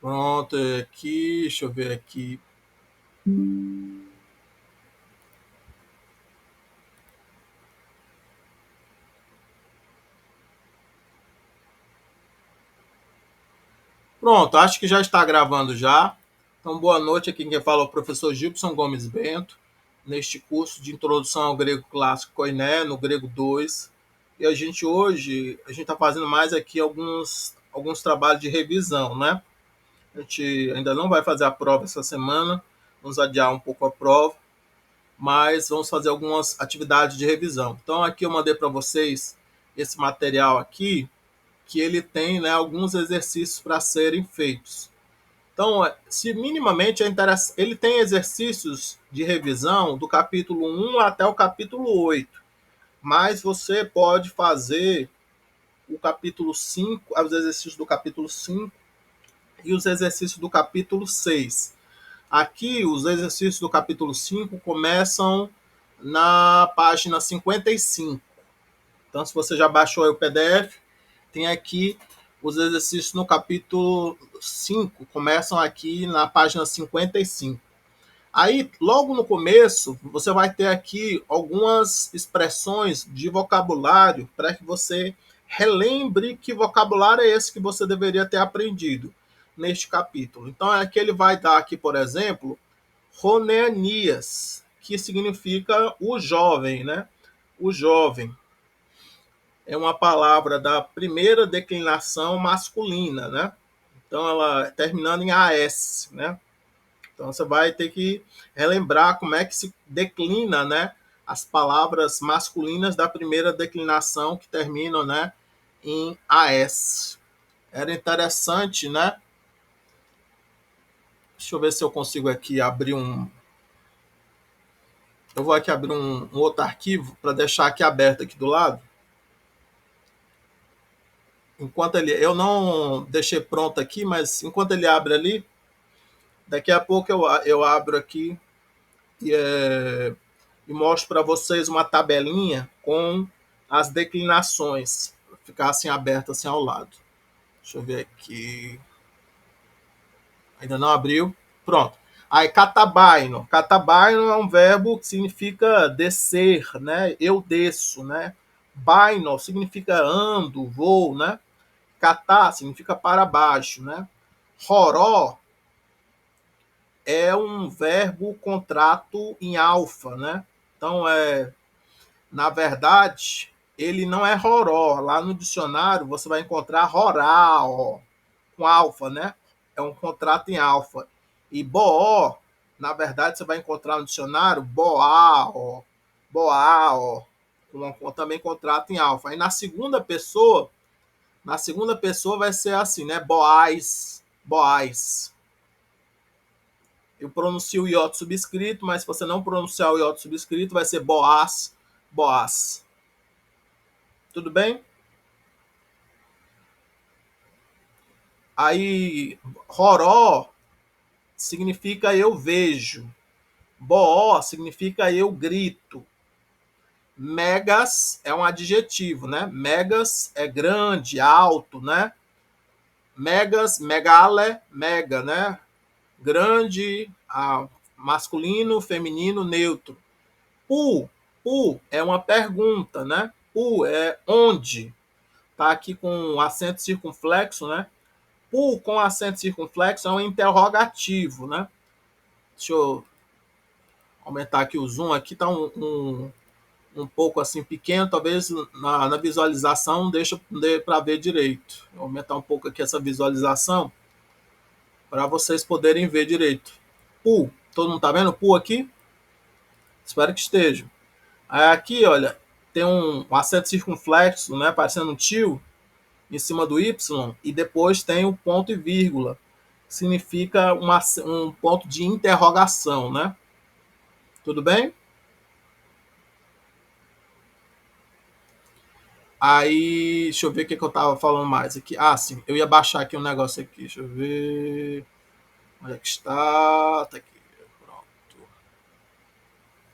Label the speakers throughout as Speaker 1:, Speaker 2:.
Speaker 1: Pronto, aqui, deixa eu ver aqui. Pronto, acho que já está gravando já. Então, boa noite. Aqui quem fala é o professor Gilson Gomes Bento, neste curso de Introdução ao Grego Clássico Koiné, no Grego 2. E a gente hoje, a gente está fazendo mais aqui alguns trabalhos de revisão, né? A gente ainda não vai fazer a prova essa semana, vamos adiar um pouco a prova, mas vamos fazer algumas atividades de revisão. Então, aqui eu mandei para vocês esse material aqui, que ele tem, né, alguns exercícios para serem feitos. Então, se minimamente é interessante, ele tem exercícios de revisão do capítulo 1 até o capítulo 8, mas você pode fazer o capítulo 5, os exercícios do capítulo 5 e os exercícios do capítulo 6. Aqui, os exercícios do capítulo 5 começam na página 55. Então, se você já baixou aí o PDF, tem aqui os exercícios no capítulo 5, começam aqui na página 55. Aí, logo no começo, você vai ter aqui algumas expressões de vocabulário para que você relembre que vocabulário é esse que você deveria ter aprendido neste capítulo. Então, aqui ele vai dar aqui, por exemplo, Ronenias, que significa o jovem, né? O jovem é uma palavra da primeira declinação masculina, né? Então, ela terminando em AS, né? Então, você vai ter que relembrar como é que se declina, né? As palavras masculinas da primeira declinação que terminam, né? Em AS. Era interessante, né? Deixa eu ver se eu consigo aqui abrir um. Eu vou aqui abrir um outro arquivo para deixar aqui aberto aqui do lado. Enquanto ele. Eu não deixei pronto aqui, mas enquanto ele abre ali, daqui a pouco eu abro aqui e, e mostro para vocês uma tabelinha com as declinações, para ficar assim aberto assim ao lado. Deixa eu ver aqui. Ainda não abriu. Pronto. Aí, catabaino. Catabaino é um verbo que significa descer, né? Eu desço, né? Baino significa ando, voo, né? Catá significa para baixo, né? Roró é um verbo contrato em alfa, né? Então, na verdade, ele não é roró. Lá no dicionário você vai encontrar rorá, com alfa, né? É um contrato em alfa. E boó, na verdade, você vai encontrar no dicionário boá, com também contrato em alfa. Aí na segunda pessoa vai ser assim, né? Boás, boás. Eu pronuncio o iota subscrito, mas se você não pronunciar o iota subscrito, vai ser boás, boás. Tudo bem? Aí, roró significa eu vejo. Boó significa eu grito. Megas é um adjetivo, né? Megas é grande, alto, né? Megas, megale, mega, né? Grande, masculino, feminino, neutro. Pu é uma pergunta, né? Pu é onde. Tá aqui com acento circunflexo, né? Pu com acento circunflexo é um interrogativo, né? Deixa eu aumentar aqui o zoom. Aqui tá um pouco assim pequeno, talvez na visualização não deixa para ver direito. Vou aumentar um pouco aqui essa visualização para vocês poderem ver direito. Pu, todo mundo tá vendo Pu aqui? Espero que esteja. Aí aqui, olha, tem um acento circunflexo, né, parecendo um tio, em cima do Y, e depois tem o ponto e vírgula. Significa um ponto de interrogação, né? Tudo bem? Aí, deixa eu ver o que eu tava falando mais aqui. Ah, sim, eu ia baixar aqui um negócio aqui. Deixa eu ver. Onde é que está? Tá aqui. Pronto.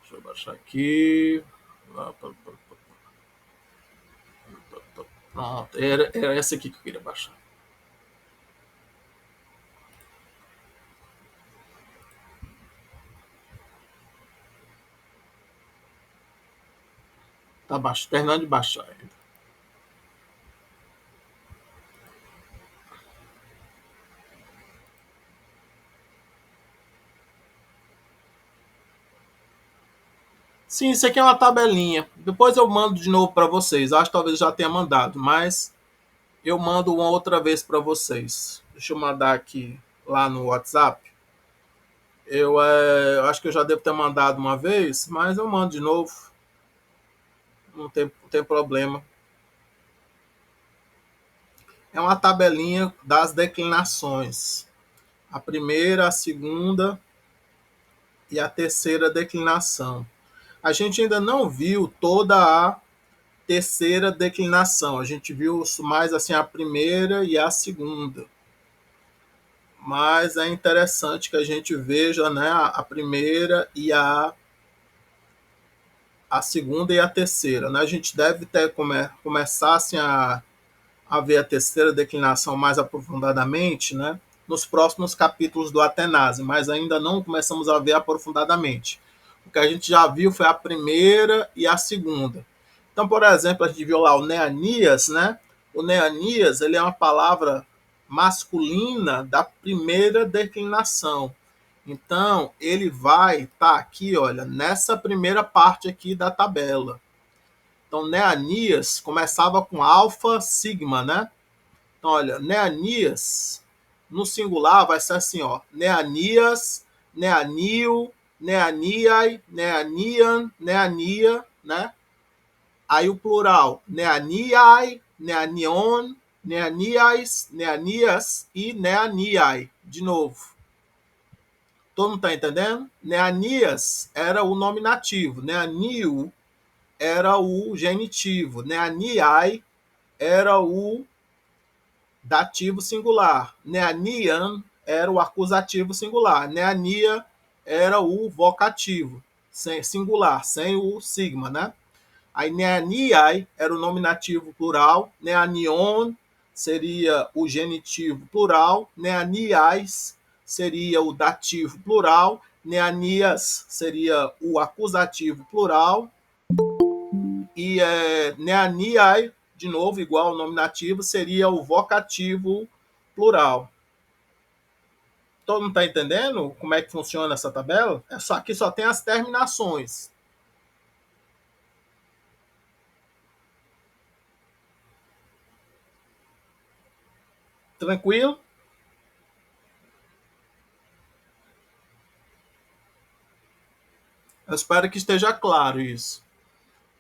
Speaker 1: Deixa eu baixar aqui. Pronto. Era essa aqui que eu queria baixar. Tá baixo, terminando de baixar ainda. Sim, isso aqui é uma tabelinha. Depois eu mando de novo para vocês. Acho que talvez já tenha mandado, mas eu mando uma outra vez para vocês. Deixa eu mandar aqui lá no WhatsApp. Eu acho que eu já devo ter mandado uma vez, mas eu mando de novo. Não tem problema. É uma tabelinha das declinações. A primeira, a segunda e a terceira declinação. A gente ainda não viu toda a terceira declinação. A gente viu mais assim a primeira e a segunda. Mas é interessante que a gente veja, né, a primeira e a segunda e a terceira. Né? A gente deve ter começar assim, a ver a terceira declinação mais aprofundadamente, né, nos próximos capítulos do Atenásia, mas ainda não começamos a ver aprofundadamente. O que a gente já viu foi a primeira e a segunda. Então, por exemplo, a gente viu lá o Neanias, né? O Neanias, ele é uma palavra masculina da primeira declinação. Então, ele vai estar aqui, olha, nessa primeira parte aqui da tabela. Então, Neanias começava com alfa, sigma, né? Então, olha, Neanias, no singular vai ser assim, ó. Neanias, Neanio, Neaniai, Neanian, Neania, né? Aí o plural, Neaniai, Neanion, Neaniais, Neanias e Neaniai. De novo. Todo mundo está entendendo? Neanias era o nominativo, Neanio era o genitivo, Neaniai era o dativo singular, Neanian era o acusativo singular, Neania era o vocativo singular, sem o sigma, né? Aí Neaniai era o nominativo plural, Neanion seria o genitivo plural, Neaniais seria o dativo plural, Neanias seria o acusativo plural, e Neaniai, de novo, igual ao nominativo, seria o vocativo plural. Todo mundo está entendendo como é que funciona essa tabela? Aqui só tem as terminações. Tranquilo? Eu espero que esteja claro isso.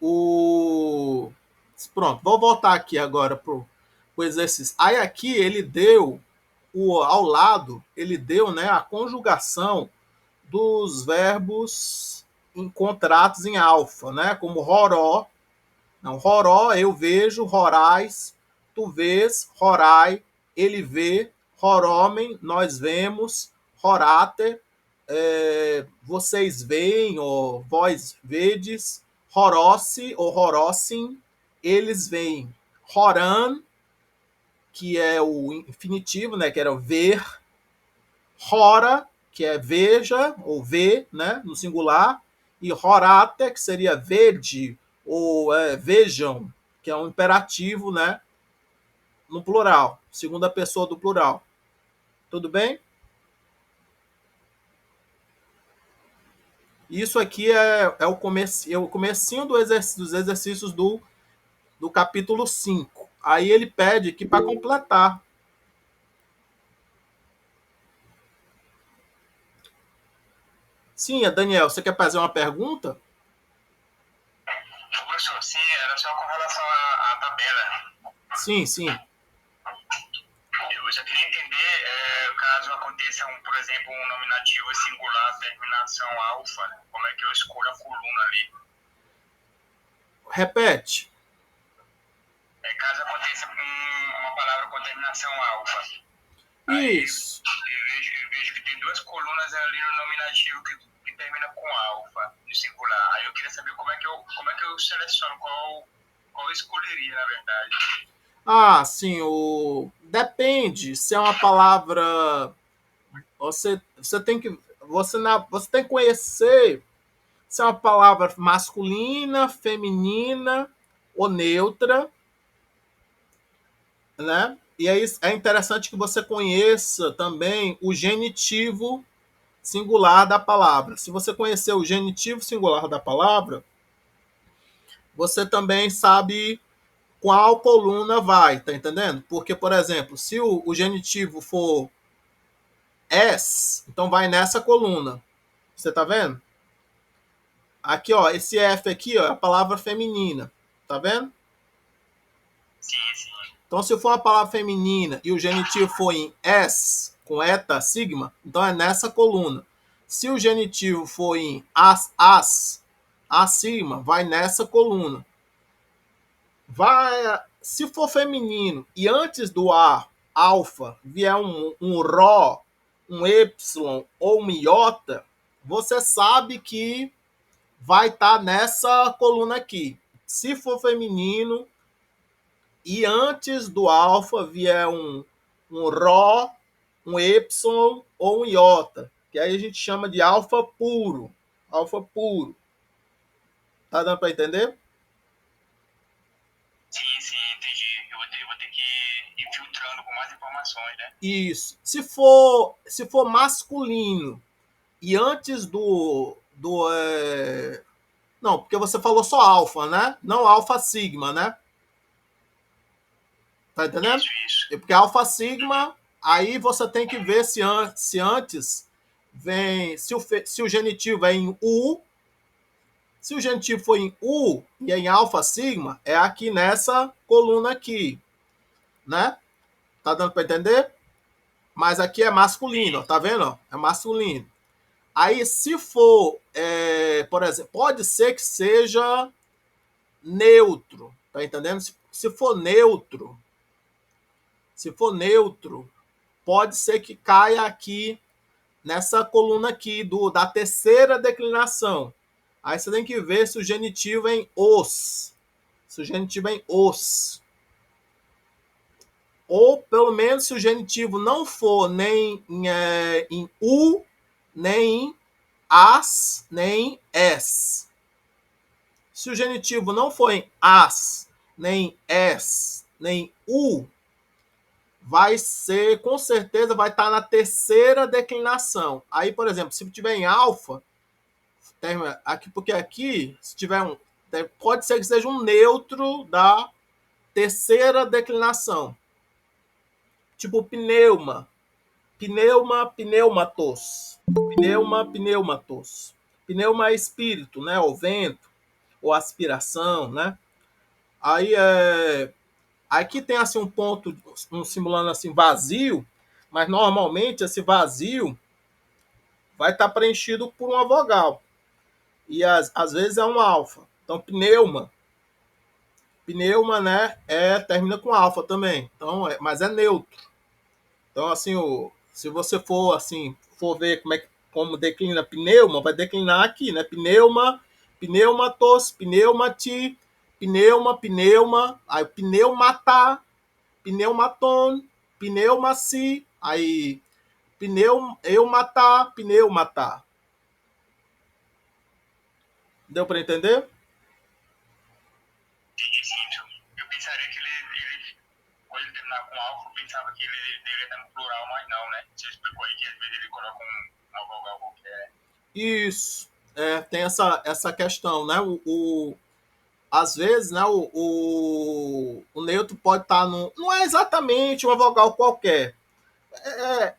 Speaker 1: O... Pronto, vou voltar aqui agora para o exercício. Aí aqui ele deu, ao lado, ele deu, né, a conjugação dos verbos em contratos em alfa, né, como roró. Não, roró, eu vejo, rorais, tu vês, rorai, ele vê, roromem, nós vemos, roráter, vocês veem, ou vós vedes, rorosse ou rorossim, eles veem. Roran, que é o infinitivo, né, que era o ver. Rora, que é veja ou vê, né, no singular. E rorate, que seria vede ou vejam, que é um imperativo, né, no plural, segunda pessoa do plural. Tudo bem? Isso aqui é o comecinho dos exercícios do capítulo 5. Aí ele pede que para completar. Sim, Daniel, você quer fazer uma pergunta?
Speaker 2: Professor, sim, era só com relação à tabela.
Speaker 1: Sim, sim.
Speaker 2: Eu já queria entender, caso aconteça, por exemplo, um nominativo singular, terminação alfa, como é que eu escolho a coluna ali?
Speaker 1: Repete.
Speaker 2: Caso aconteça uma palavra com terminação alfa, aí
Speaker 1: Isso.
Speaker 2: eu vejo que tem duas colunas ali no nominativo que termina com alfa, no singular. Aí eu queria saber como é que eu seleciono, qual eu escolheria, na verdade.
Speaker 1: Ah, sim, depende se é uma palavra. Você tem que conhecer se é uma palavra masculina, feminina ou neutra, né? E aí é interessante que você conheça também o genitivo singular da palavra. Se você conhecer o genitivo singular da palavra, você também sabe qual coluna vai, tá entendendo? Porque, por exemplo, se o genitivo for S, então vai nessa coluna. Você tá vendo? Aqui, ó, esse F aqui, ó, é a palavra feminina. Tá vendo?
Speaker 2: Sim, sim.
Speaker 1: Então, se for uma palavra feminina e o genitivo for em S, com eta, sigma, então é nessa coluna. Se o genitivo for em as, acima, vai nessa coluna. Vai, se for feminino e antes do A, alfa, vier um ró, um Y ou um iota, você sabe que vai estar nessa coluna aqui. Se for feminino e antes do alfa vier um ró, um Y ou um iota, que aí a gente chama de alfa puro. Alfa puro. Tá dando para entender?
Speaker 2: Sim, sim, entendi. Eu vou ter que ir filtrando com mais informações, né?
Speaker 1: Isso. Se for masculino e antes não, porque você falou só alfa, né? Não alfa sigma, né? Tá entendendo?
Speaker 2: Isso.
Speaker 1: Porque alfa sigma, aí você tem que ver se antes vem, se o genitivo é em U, se o genitivo for em U e é em alfa sigma, é aqui nessa coluna aqui, né? Tá dando para entender? Mas aqui é masculino, ó, tá vendo? Ó? É masculino. Aí, se for, por exemplo, pode ser que seja neutro, tá entendendo? Se for neutro, pode ser que caia aqui nessa coluna aqui da terceira declinação. Aí você tem que ver se o genitivo é em os. Se o genitivo é em os. Ou pelo menos se o genitivo não for nem em u, nem em as, nem em es. Se o genitivo não for em as, nem es, nem u, vai ser, com certeza, vai estar na terceira declinação. Aí, por exemplo, se tiver em alfa, aqui, porque aqui, se tiver pode ser que seja um neutro da terceira declinação. Tipo pneuma, pneumatos. Pneumatos. Pneuma é espírito, né? O vento, ou aspiração, né? Aí aqui tem assim um ponto, simulando assim vazio, mas normalmente esse vazio vai estar preenchido por uma vogal. E às vezes é um alfa. Então pneuma, né, termina com alfa também. Então, mas é neutro. Então, assim, se você for assim, for ver como declina pneuma, vai declinar aqui, né? Pneuma, pneumatos, pneumati, pneuma, aí pneumata, pneumaton, pneumaci, aí pneumata. Deu para entender?
Speaker 2: Entendi, sim. Eu pensaria que quando ele terminar com alfa, eu pensava que ele deveria estar no plural, mas não, né? Você explicou aí que às vezes ele coloca uma vogal qualquer.
Speaker 1: Isso. Tem essa questão, né? Às vezes, né, o neutro pode estar no. Não é exatamente uma vogal qualquer. É,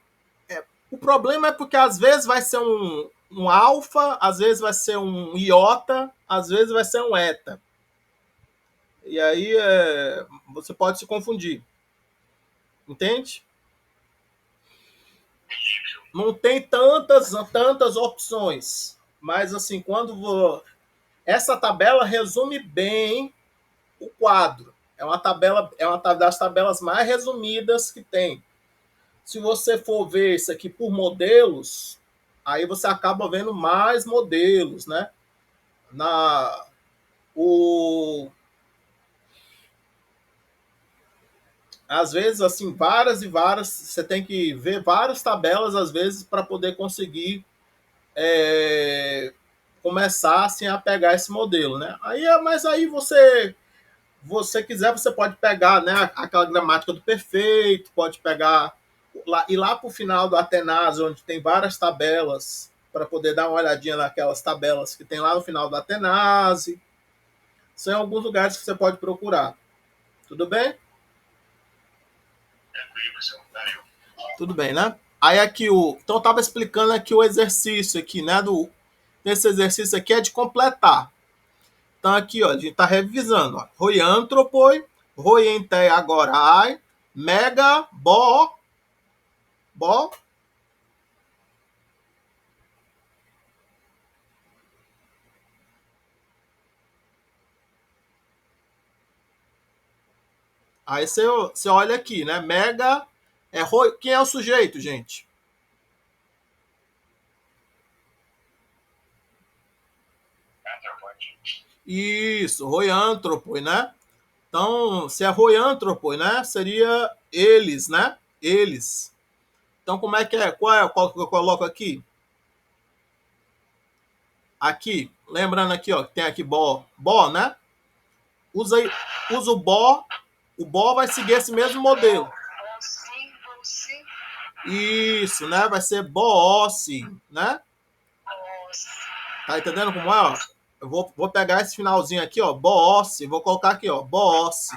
Speaker 1: o problema é porque às vezes vai ser um alfa, às vezes vai ser um iota, às vezes vai ser um eta. E aí você pode se confundir. Entende? Não tem tantas opções. Mas assim, essa tabela resume bem o quadro. É uma das tabelas mais resumidas que tem. Se você for ver isso aqui por modelos, aí você acaba vendo mais modelos, né? Na o Às vezes assim, várias e várias, você tem que ver várias tabelas às vezes para poder conseguir é, começassem a pegar esse modelo, né? Mas aí você quiser, você pode pegar, né, aquela gramática do perfeito, pode pegar ir lá para o final do Atenas, onde tem várias tabelas, para poder dar uma olhadinha naquelas tabelas que tem lá no final do Atenas. São alguns lugares que você pode procurar. Tudo bem?
Speaker 2: Tranquilo, professor. Valeu.
Speaker 1: Tudo bem, né? Aí aqui então eu estava explicando aqui o exercício aqui, né, esse exercício aqui é de completar. Então aqui, ó, a gente está revisando, ó. Roiantropoi, roientei agorai, mega bo. Aí você olha aqui, né? Mega quem é o sujeito, gente?
Speaker 2: Antropóide.
Speaker 1: Isso, roiantropoi, né? Então, se é roiantropoi, né? Seria eles, né? Eles. Então, como é que é? Qual que eu coloco aqui? Aqui, lembrando aqui, ó, que tem aqui bo, né? Usa o bo vai seguir esse mesmo modelo. Isso, né? Vai ser bosse, né? Tá entendendo como é, ó? Eu vou pegar esse finalzinho aqui, ó, bosse, vou colocar aqui, ó, bosse.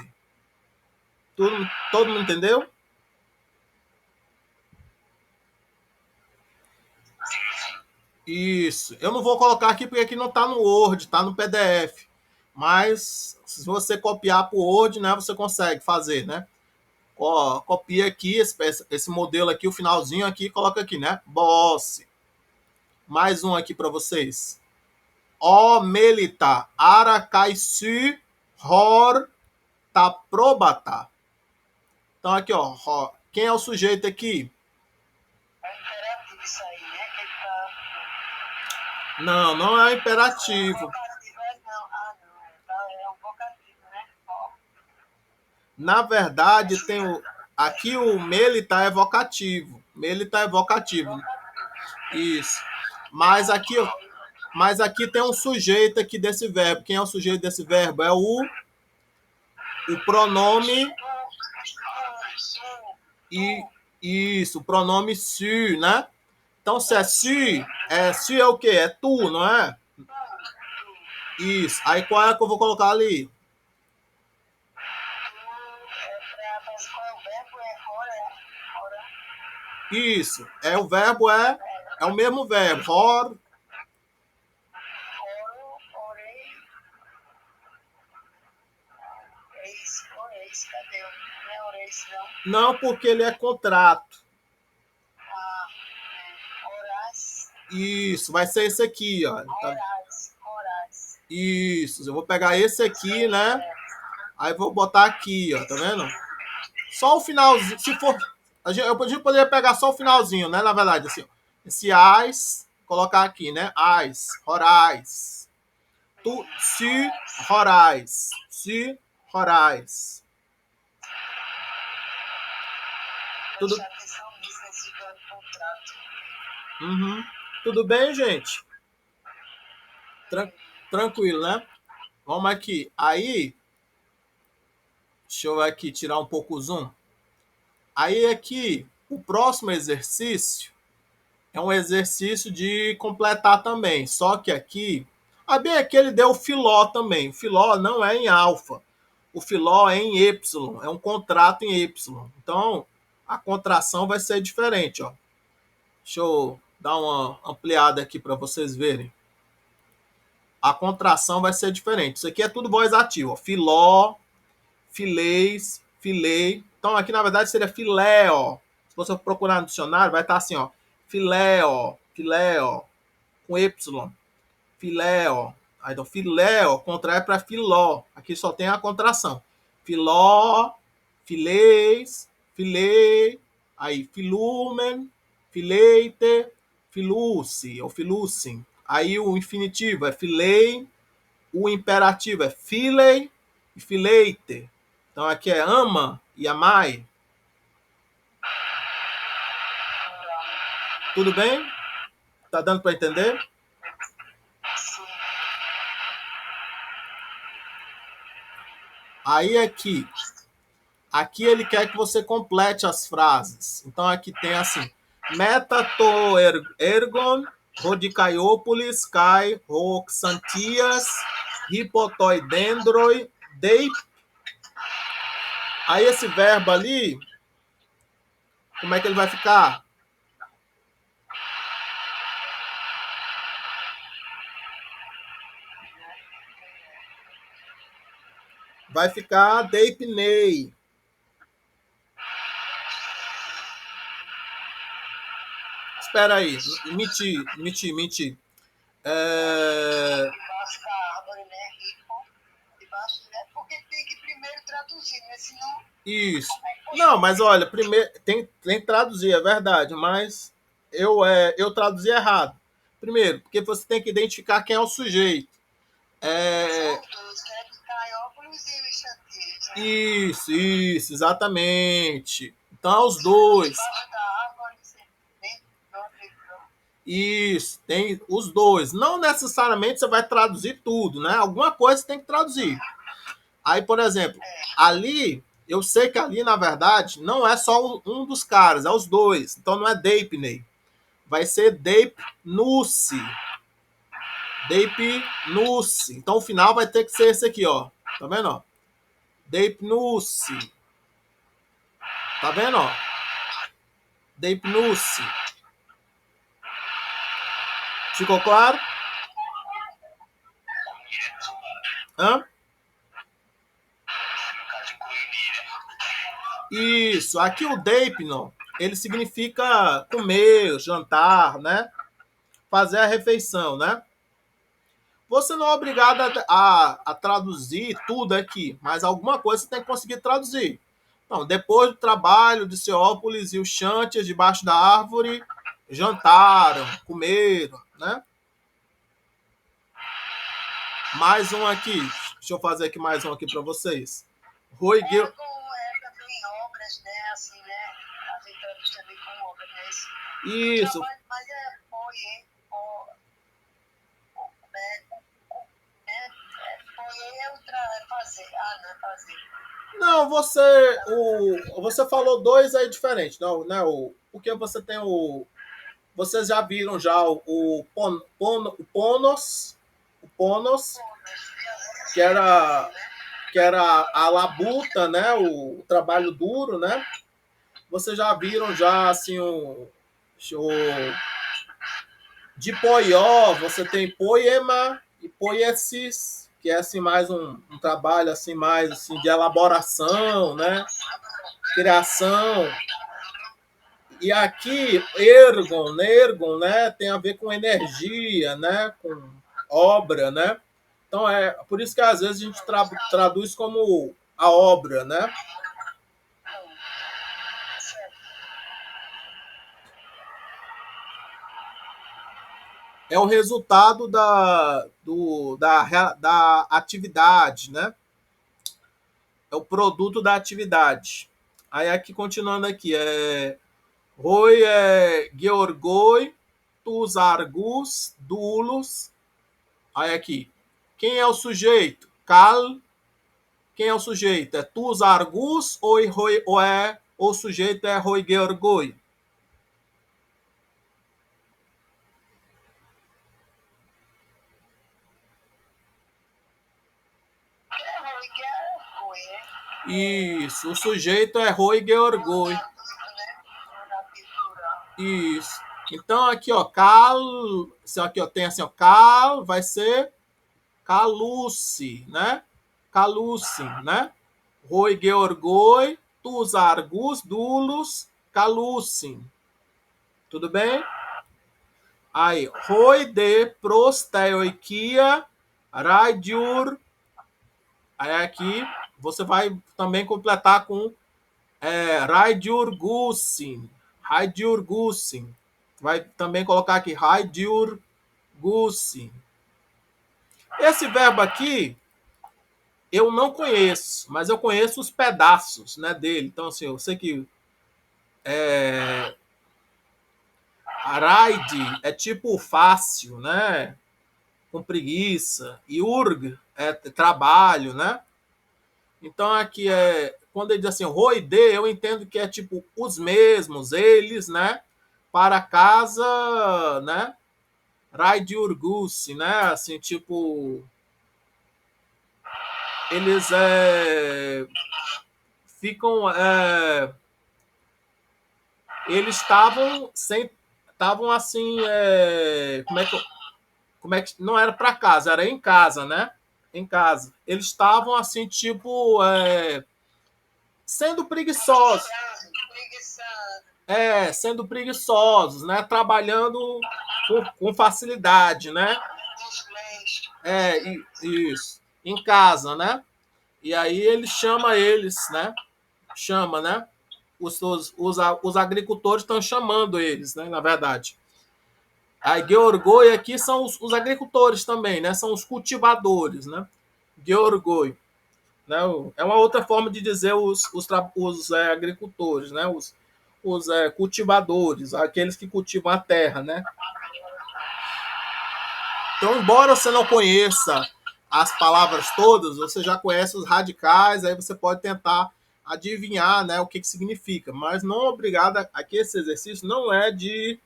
Speaker 1: Todo mundo entendeu? Isso. Eu não vou colocar aqui porque aqui não tá no Word, tá no PDF. Mas se você copiar para o Word, né, você consegue fazer, né? Copia aqui esse modelo aqui, o finalzinho aqui, coloca aqui, né? Bosse. Mais um aqui para vocês. O melita aracaisu hor taprobata. Então aqui, ó, quem é o sujeito aqui?
Speaker 2: É imperativo isso aí, né? Que ele tá...
Speaker 1: Não, não é imperativo.
Speaker 2: É um vocativo, né?
Speaker 1: Na verdade, aqui o melita é vocativo. Melita é vocativo. Isso. Mas aqui tem um sujeito aqui desse verbo. Quem é o sujeito desse verbo? É o pronome e isso, o pronome su, né? Então, se é su é o quê? É tu, não é? Isso. Aí qual é que eu vou colocar ali? Isso. O verbo é o mesmo verbo. Hor.
Speaker 2: Cadê? Não é oreis, não.
Speaker 1: Não, porque ele é contrato.
Speaker 2: Horais.
Speaker 1: Isso, vai ser esse aqui, ó.
Speaker 2: Horais.
Speaker 1: Isso, eu vou pegar esse aqui, né? Aí vou botar aqui, ó, tá vendo? Só o finalzinho, se for... Eu poderia pegar só o finalzinho, né? Na verdade, assim, esse ais, colocar aqui, né? Ais, horais. Tu, se, horais. Se, horais. Tudo... Uhum. Tudo bem, gente? Tranquilo, né? Vamos aqui. Aí, deixa eu aqui tirar um pouco o zoom. Aí aqui, o próximo exercício é um exercício de completar também. Só que aqui, bem aqui ele deu o filó também. O filó não é em alfa. O filó é em Y. É um contrato em Y. Então, a contração vai ser diferente, ó. Deixa eu dar uma ampliada aqui para vocês verem. A contração vai ser diferente. Isso aqui é tudo voz ativa, ó. Filó, filês, filei. Então aqui na verdade seria filéo. Se você procurar no dicionário, vai estar assim, ó. Filéo, filéo, com Y. Filéo. Aí então filéo contrai para filó. Aqui só tem a contração. Filó, filês, filei. Aí filumen, fileite, filuce ou filucem. Aí o infinitivo é filei, o imperativo é filei e fileite. Então aqui é ama e amai. Tudo bem? Tá dando para entender?
Speaker 2: Sim.
Speaker 1: Aí aqui ele quer que você complete as frases. Então aqui tem assim: Meta to ergon, rodicaiópolis, kai, roxantias, hipotoidendroi, dei. Aí esse verbo ali, como é que ele vai ficar? Vai ficar deipnei. Espera aí, menti.
Speaker 3: Debaixo da árvore, né? Rico. Debaixo, né? Porque tem que primeiro traduzir, né? Senão.
Speaker 1: Isso. Não, mas olha, primeiro tem que traduzir, é verdade, mas eu traduzi errado. Primeiro, porque você tem que identificar quem é o sujeito.
Speaker 3: São os dois, que é de Caiópolis e os Chantiers, né?
Speaker 1: Isso, exatamente. Então, é os dois.
Speaker 3: Debaixo da árvore, dentro do
Speaker 1: Isso, tem os dois. Não necessariamente você vai traduzir tudo, né? Alguma coisa você tem que traduzir. Aí, por exemplo, ali, eu sei que ali, na verdade, não é só um dos caras, é os dois. Então não é Deipney. Vai ser Deipnusse. Deipnusse. Então o final vai ter que ser esse aqui, ó. Tá vendo, ó? Deipnusse. Tá vendo, ó? Deipnusse. Ficou claro? Hã? Isso. Aqui o Deipnon, ele significa comer, jantar, né? Fazer a refeição, né? Você não é obrigado a traduzir tudo aqui, mas alguma coisa você tem que conseguir traduzir. Então, depois do trabalho de Seópolis e os chantes debaixo da árvore jantaram, comeram, né? Mais um aqui. Deixa eu fazer aqui mais um aqui para vocês. Rui Gil...
Speaker 3: também obras, né? Assim, né? A gente traduz também com obras, né?
Speaker 1: Isso.
Speaker 3: Mas é poie, é fazer. Ah, não é fazer.
Speaker 1: Não, você falou dois aí diferentes, não, né? Porque você tem o, vocês já viram já o Ponos, que era a labuta, né? O trabalho duro, né? Vocês já viram já assim o de Poió, você tem poema e poiesis, que é assim mais um trabalho assim mais assim de elaboração, né? Criação. E aqui ergon, né, tem a ver com energia, né, com obra, né? Então é por isso que às vezes a gente traduz como a obra, né? É o resultado da atividade, né? É o produto da atividade. Aí aqui, continuando aqui, Roi Georgoi, tus argus, dulos. Aí aqui, quem é o sujeito? Cal. Quem é o sujeito? É tus argus ou é o sujeito é Roi Georgoi? Isso, o sujeito é Roi Georgoi. Isso. Então aqui, ó, aqui, ó, tem assim, ó, cal vai ser caluce, né? Caluce, né? Roi Georgoi, tus argus dulos, calucin. Tudo bem? Aí, roi de prosteoikia, radiur. Aí aqui você vai também completar com radiurgusin. Radiurgusin. Vai também colocar aqui radiurgusin. Esse verbo aqui eu não conheço, mas eu conheço os pedaços, né, dele. Então, assim, eu sei que araide é tipo fácil, né? Com preguiça. E urg é trabalho, né? Então aqui quando ele diz assim, roide, eu entendo que é tipo os mesmos, eles, né? Para casa, né? Raide Urgusi, né? Assim, tipo, eles ficam, eles estavam assim, como é que não era para casa, era em casa, né? Em casa. Eles estavam assim, tipo, sendo preguiçosos. Sendo preguiçosos, né? Trabalhando com facilidade, né? Isso. Em casa, né? E aí ele chama eles, né? Chama, né? Os agricultores estão chamando eles, né? Na verdade. A Georgoi aqui são os agricultores também, né? São os cultivadores, né? Georgoi. Né? É uma outra forma de dizer os agricultores, né? Os cultivadores, aqueles que cultivam a terra, né? Então, embora você não conheça as palavras todas, você já conhece os radicais, aí você pode tentar adivinhar, né, o que significa. Mas não é obrigado, aqui esse exercício não é de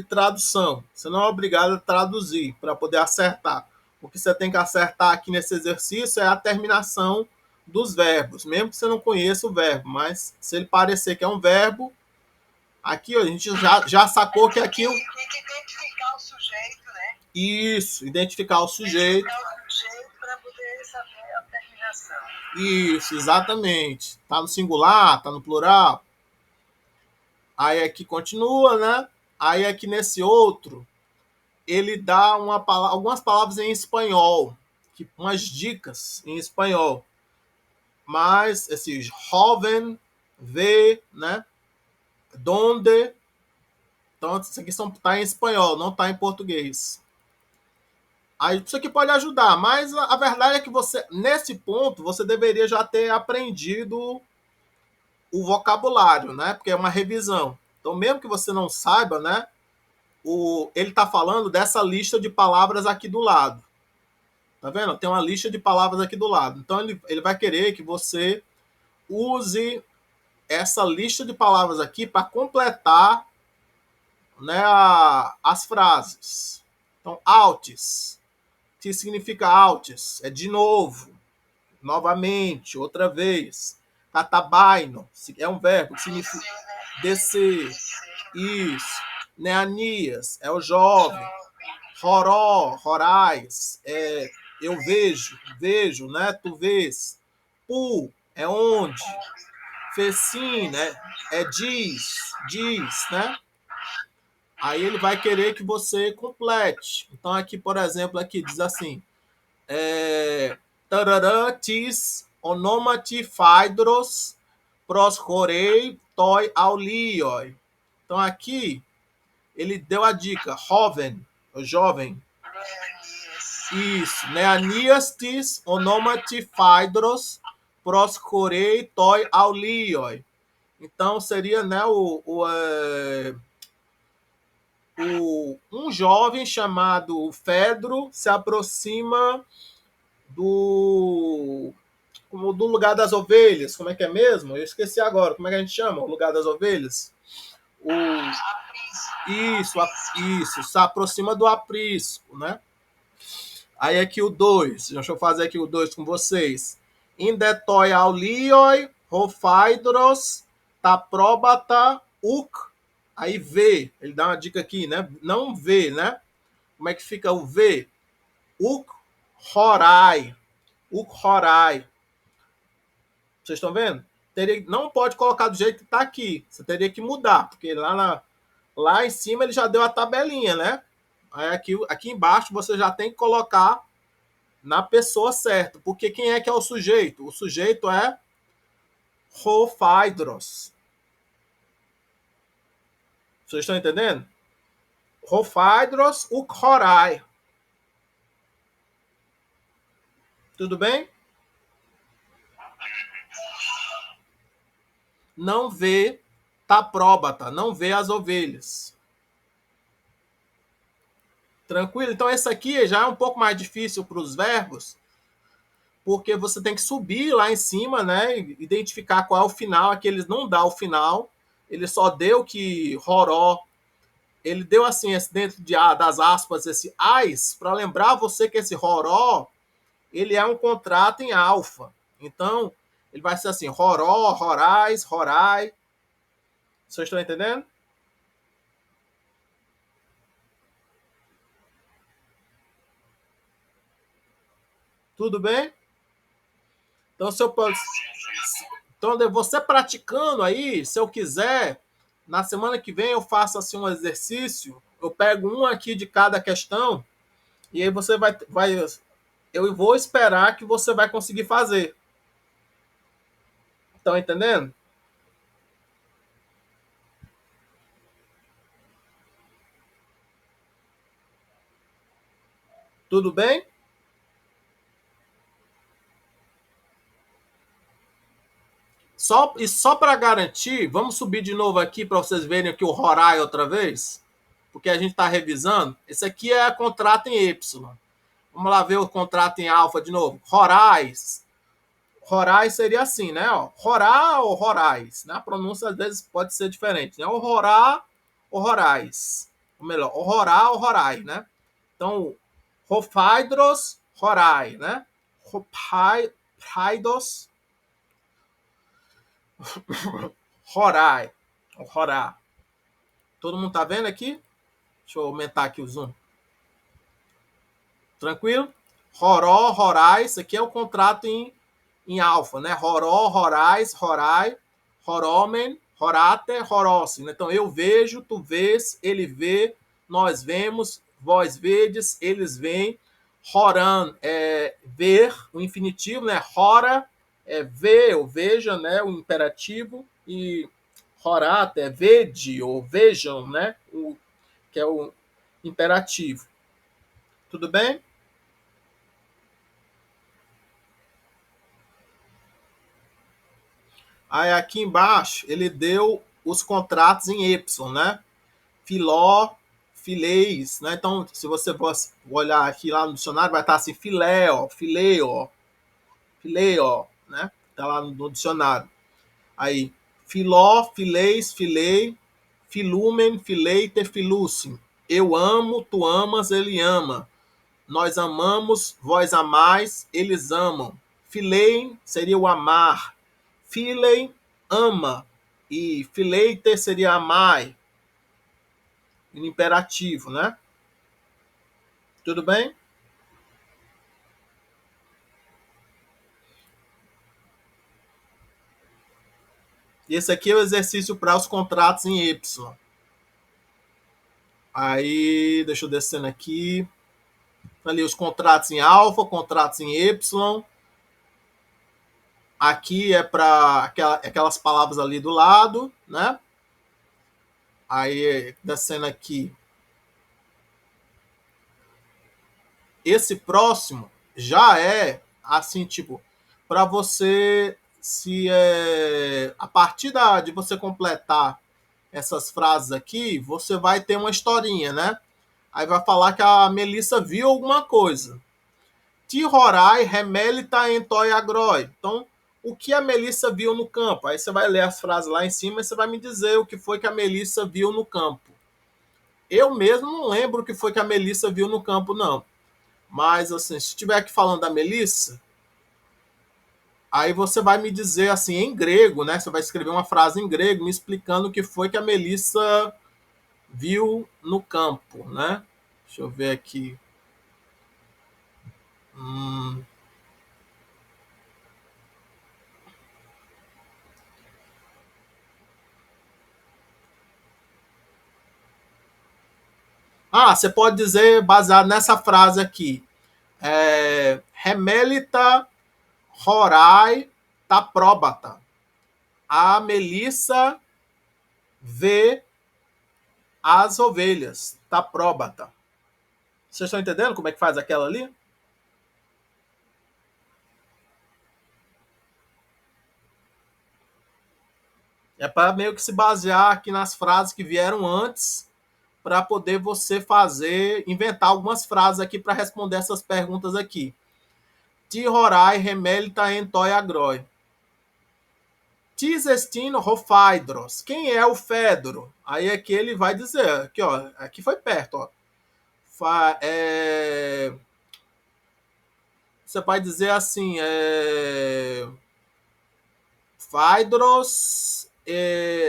Speaker 1: tradução. Você não é obrigado a traduzir para poder acertar. O que você tem que acertar aqui nesse exercício é a terminação dos verbos, mesmo que você não conheça o verbo, mas se ele parecer que é um verbo, aqui ó, a gente já sacou que aqui...
Speaker 3: Tem que identificar o sujeito, né?
Speaker 1: Isso, identificar o sujeito.
Speaker 3: Identificar o sujeito para poder saber a terminação.
Speaker 1: Isso, exatamente. Tá no singular, tá no plural. Aí aqui continua, né? Aí aqui nesse outro, ele dá algumas palavras em espanhol, umas dicas em espanhol. Mas esses joven, ve, né? Donde. Então, isso aqui tá em espanhol, não tá em português. Aí isso aqui pode ajudar, mas a verdade é que você, nesse ponto, você deveria já ter aprendido o vocabulário, né? Porque é uma revisão. Então, mesmo que você não saiba, né? Ele está falando dessa lista de palavras aqui do lado. Tá vendo? Tem uma lista de palavras aqui do lado. Então, ele vai querer que você use essa lista de palavras aqui para completar, né, as frases. Então, altes. O que significa altes? É de novo, novamente, outra vez. Catabaino é um verbo que significa descer. Isso. Neanias é o jovem. Roró, rorais, eu vejo, né? Tu vês. Pu é onde. Fecim, né? Diz, né? Aí ele vai querer que você complete. Então aqui, por exemplo, aqui diz assim: tararã, tis, onomati, faidros, proscorei, toi, aulioi. Então aqui ele deu a dica, jovem. Isso, neaniastis, onomati, faidros, proscorei, toi, aulioi. Então seria, né, um jovem chamado Fedro se aproxima do lugar das ovelhas. Como é que é mesmo? Eu esqueci agora. Como é que a gente chama o lugar das ovelhas? Isso, se aproxima do aprisco, né? Aí aqui o 2, deixa eu fazer aqui o 2 com vocês. Indetoi aulioi, rofaidros, taprobata, uk. Aí V, ele dá uma dica aqui, né? Não V, né? Como é que fica o V? Uk horai. Uk horai. Vocês estão vendo? Não pode colocar do jeito que está aqui. Você teria que mudar, porque lá em cima ele já deu a tabelinha, né? Aí aqui embaixo você já tem que colocar na pessoa certa. Porque quem é que é o sujeito? O sujeito é Rofaidros. Vocês estão entendendo? Rofaidros ukhorai. Tudo bem? Não vê tapróbata, não vê as ovelhas. Tranquilo? Então esse aqui já é um pouco mais difícil para os verbos, porque você tem que subir lá em cima, né? Identificar qual é o final, aqui eles não dão o final, ele só deu que Roró, ele deu assim, dentro das aspas, esse AIS, para lembrar você que esse Roró, ele é um contrato em alfa. Então, ele vai ser assim, Roró, Rorais, Rorai. Vocês estão entendendo? Tudo bem? Então, se eu posso... Então, você praticando aí, se eu quiser, na semana que vem eu faço assim um exercício, eu pego um aqui de cada questão, e aí você vai eu vou esperar que você vai conseguir fazer. Estão entendendo? Tudo bem? Só para garantir, vamos subir de novo aqui para vocês verem aqui o Rorai outra vez, porque a gente está revisando. Esse aqui é contrato em Y. Vamos lá ver o contrato em alfa de novo. Rorais. Rorais seria assim, né? Rorá ou Rorais. Né? A pronúncia às vezes pode ser diferente. Né? O Rorá ou Rorais. Ou melhor, o Rorá ou Rorai, né? Então, Rofaidros, Rorai, né? Ropaidos, Rorai. Rorá. Todo mundo tá vendo aqui? Deixa eu aumentar aqui o zoom. Tranquilo? Roró, Rorais, isso aqui é o contrato em alfa, né? Roró, Rorais, Rorai, Roromen, Horate, Horossi. Então, eu vejo, tu vês, ele vê, nós vemos, vós vedes, eles veem. Horan é ver, o infinitivo, né? Hora é ver ou veja, né? O imperativo. E Horate é vede ou vejam, né? Que é o imperativo. Tudo bem? Aí aqui embaixo ele deu os contratos em Y, né? Filó, fileis, né? Então, se você olhar aqui lá no dicionário, vai estar assim, filéo, fileio, fileio, né? Tá lá no dicionário. Aí, filó, fileis, filei, filumen, fileiter, filucim. Eu amo, tu amas, ele ama. Nós amamos, vós amais, eles amam. Filein seria o amar. Filei, ama. E fileiter seria amai. No imperativo, né? Tudo bem? E esse aqui é o exercício para os contratos em Y. Aí, deixa eu descendo aqui. Ali os contratos em alfa, contratos em Y. Aqui é para aquelas palavras ali do lado, né? Aí, descendo aqui. Esse próximo já é assim, tipo, para você se a partir de você completar essas frases aqui, você vai ter uma historinha, né? Aí vai falar que a Melissa viu alguma coisa. Tihorai remelita em toiagroi. Então, o que a Melissa viu no campo? Aí você vai ler as frases lá em cima e você vai me dizer o que foi que a Melissa viu no campo. Eu mesmo não lembro o que foi que a Melissa viu no campo, não. Mas, assim, se estiver aqui falando da Melissa, aí você vai me dizer, assim, em grego, né? Você vai escrever uma frase em grego me explicando o que foi que a Melissa viu no campo, né? Deixa eu ver aqui. Hum. Você pode dizer, baseado nessa frase aqui, Remelita Horai Taprobata. A Melissa vê as ovelhas. Taprobata. Vocês estão entendendo como é que faz aquela ali? É para meio que se basear aqui nas frases que vieram antes, para poder você inventar algumas frases aqui para responder essas perguntas aqui. ti horai remelta en toi agroi. Tis estin Hofeidros. Quem é o Fedro? Aí aqui ele vai dizer, aqui ó, aqui foi perto, ó. Você vai dizer assim, Phaedros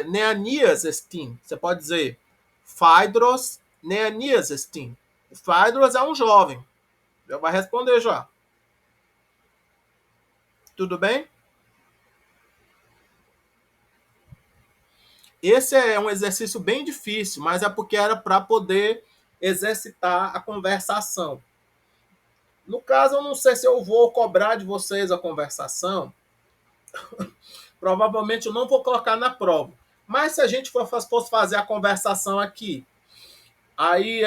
Speaker 1: Neanias estin. Você pode dizer Phaedros Neanias estin. O Phaedros é um jovem. Já vai responder já. Tudo bem? Esse é um exercício bem difícil, mas é porque era para poder exercitar a conversação. No caso, eu não sei se eu vou cobrar de vocês a conversação. Provavelmente eu não vou colocar na prova. Mas se a gente fosse fazer a conversação aqui, aí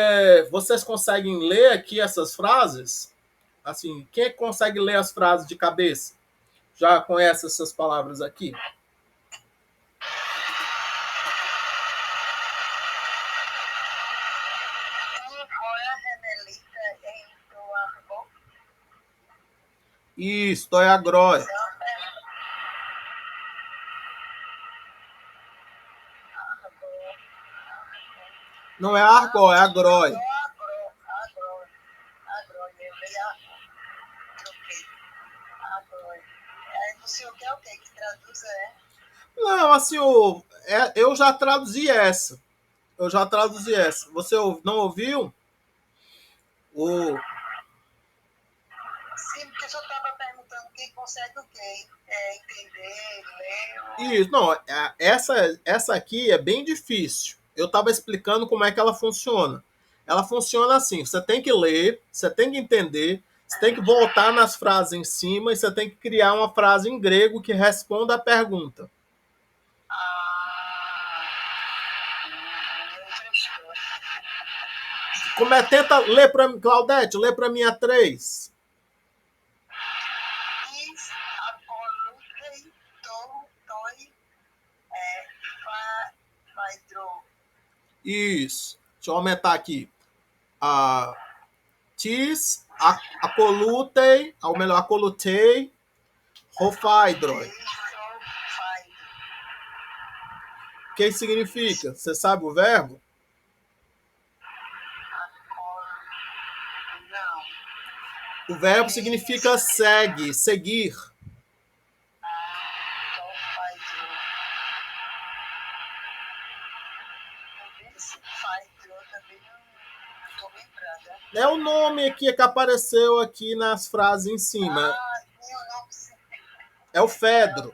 Speaker 1: vocês conseguem ler aqui essas frases? Assim, quem consegue ler as frases de cabeça? Já conhece essas palavras aqui? Isso, é agrói. Não é argó, é agrói.
Speaker 3: Que traduz
Speaker 1: Não, assim, eu já traduzi essa. Eu já traduzi essa. Você não ouviu?
Speaker 3: Sim, porque eu só estava perguntando quem consegue o quê? Entender, ler.
Speaker 1: Isso, não, essa aqui é bem difícil. Eu estava explicando como é que ela funciona. Ela funciona assim: você tem que ler, você tem que entender, você tem que voltar nas frases em cima e você tem que criar uma frase em grego que responda a pergunta. Tenta ler para mim, Claudete, lê para mim a 3. Isso. Deixa eu aumentar aqui. Tis, acolutei, ou melhor, acolutei, Hofeidroi. O que significa? Você sabe o verbo? O verbo significa segue, seguir. É o nome aqui que apareceu aqui nas frases em cima. É o Fedro.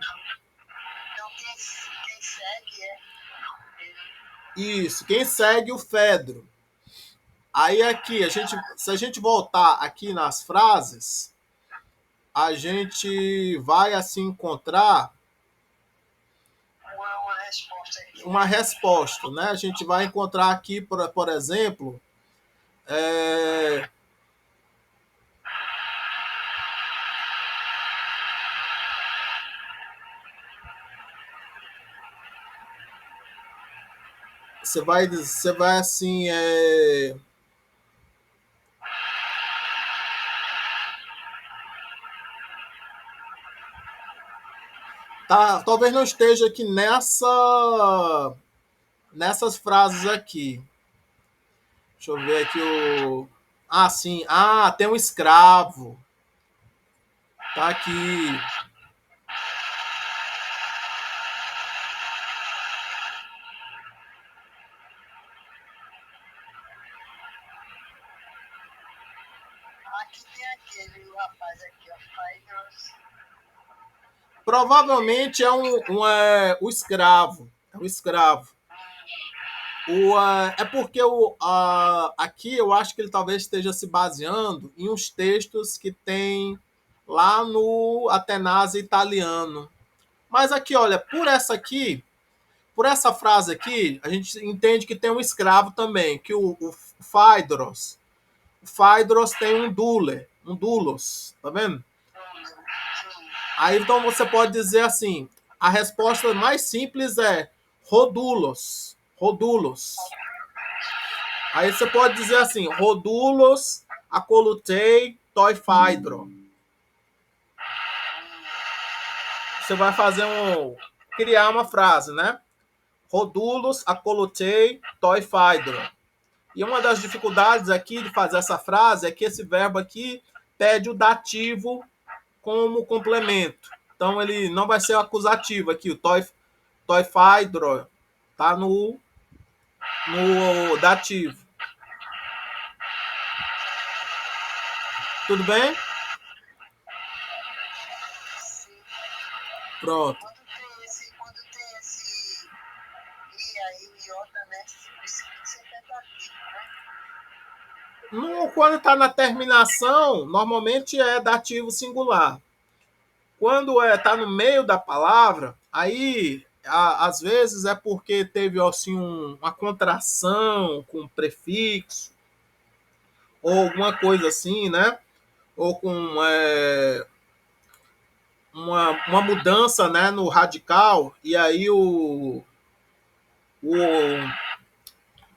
Speaker 3: Então quem segue
Speaker 1: Isso, quem segue o Fedro. Aí aqui, se a gente voltar aqui nas frases, a gente vai assim encontrar uma resposta, né? A gente vai encontrar aqui, por exemplo, você vai assim, tá, talvez não esteja aqui nessas frases aqui. Deixa eu ver aqui sim. Tem um escravo. Tá aqui.
Speaker 3: Aqui tem aquele rapaz aqui, ó, Fighters.
Speaker 1: Provavelmente é o escravo. É o escravo. É porque aqui eu acho que ele talvez esteja se baseando em uns textos que tem lá no Atenásia italiano. Mas aqui, olha, por essa frase aqui, a gente entende que tem um escravo também, que o Phaedros tem um doulos, tá vendo? Aí então você pode dizer assim, a resposta mais simples é rodulos. Aí você pode dizer assim, rodulos acolutei toi Phaedro. você vai criar uma frase, né? Rodulus acolutei toi phaidron. E uma das dificuldades aqui de fazer essa frase é que esse verbo aqui pede o dativo como complemento. Então ele não vai ser o acusativo aqui, o toi phaidron tá no dativo. Tudo bem?
Speaker 3: Sim.
Speaker 1: Pronto.
Speaker 3: Quando tem esse I aí, iota, né? Sempre é dativo, né?
Speaker 1: Quando está na terminação, normalmente é dativo singular. Quando está no meio da palavra, aí às vezes é porque teve assim uma contração com prefixo ou alguma coisa assim, né? Ou com uma mudança, né, no radical, e aí o,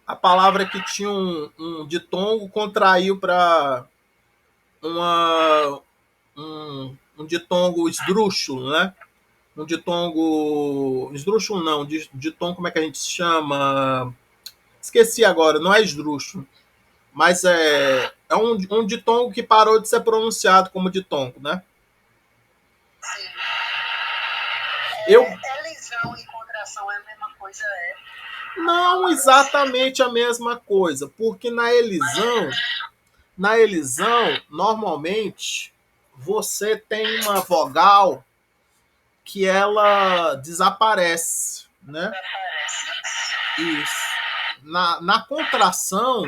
Speaker 1: a palavra que tinha um ditongo contraiu para um ditongo esdrúxulo, né? Um ditongo. Esdrúxulo não, ditongo, como é que a gente chama? Esqueci agora, não é esdrúxulo, mas é um ditongo que parou de ser pronunciado como ditongo, né?
Speaker 3: Sim.
Speaker 1: Eu
Speaker 3: Elisão e contração é a mesma coisa, é?
Speaker 1: não exatamente a mesma coisa, porque na elisão, normalmente você tem uma vogal que ela desaparece, né? Isso. Na contração,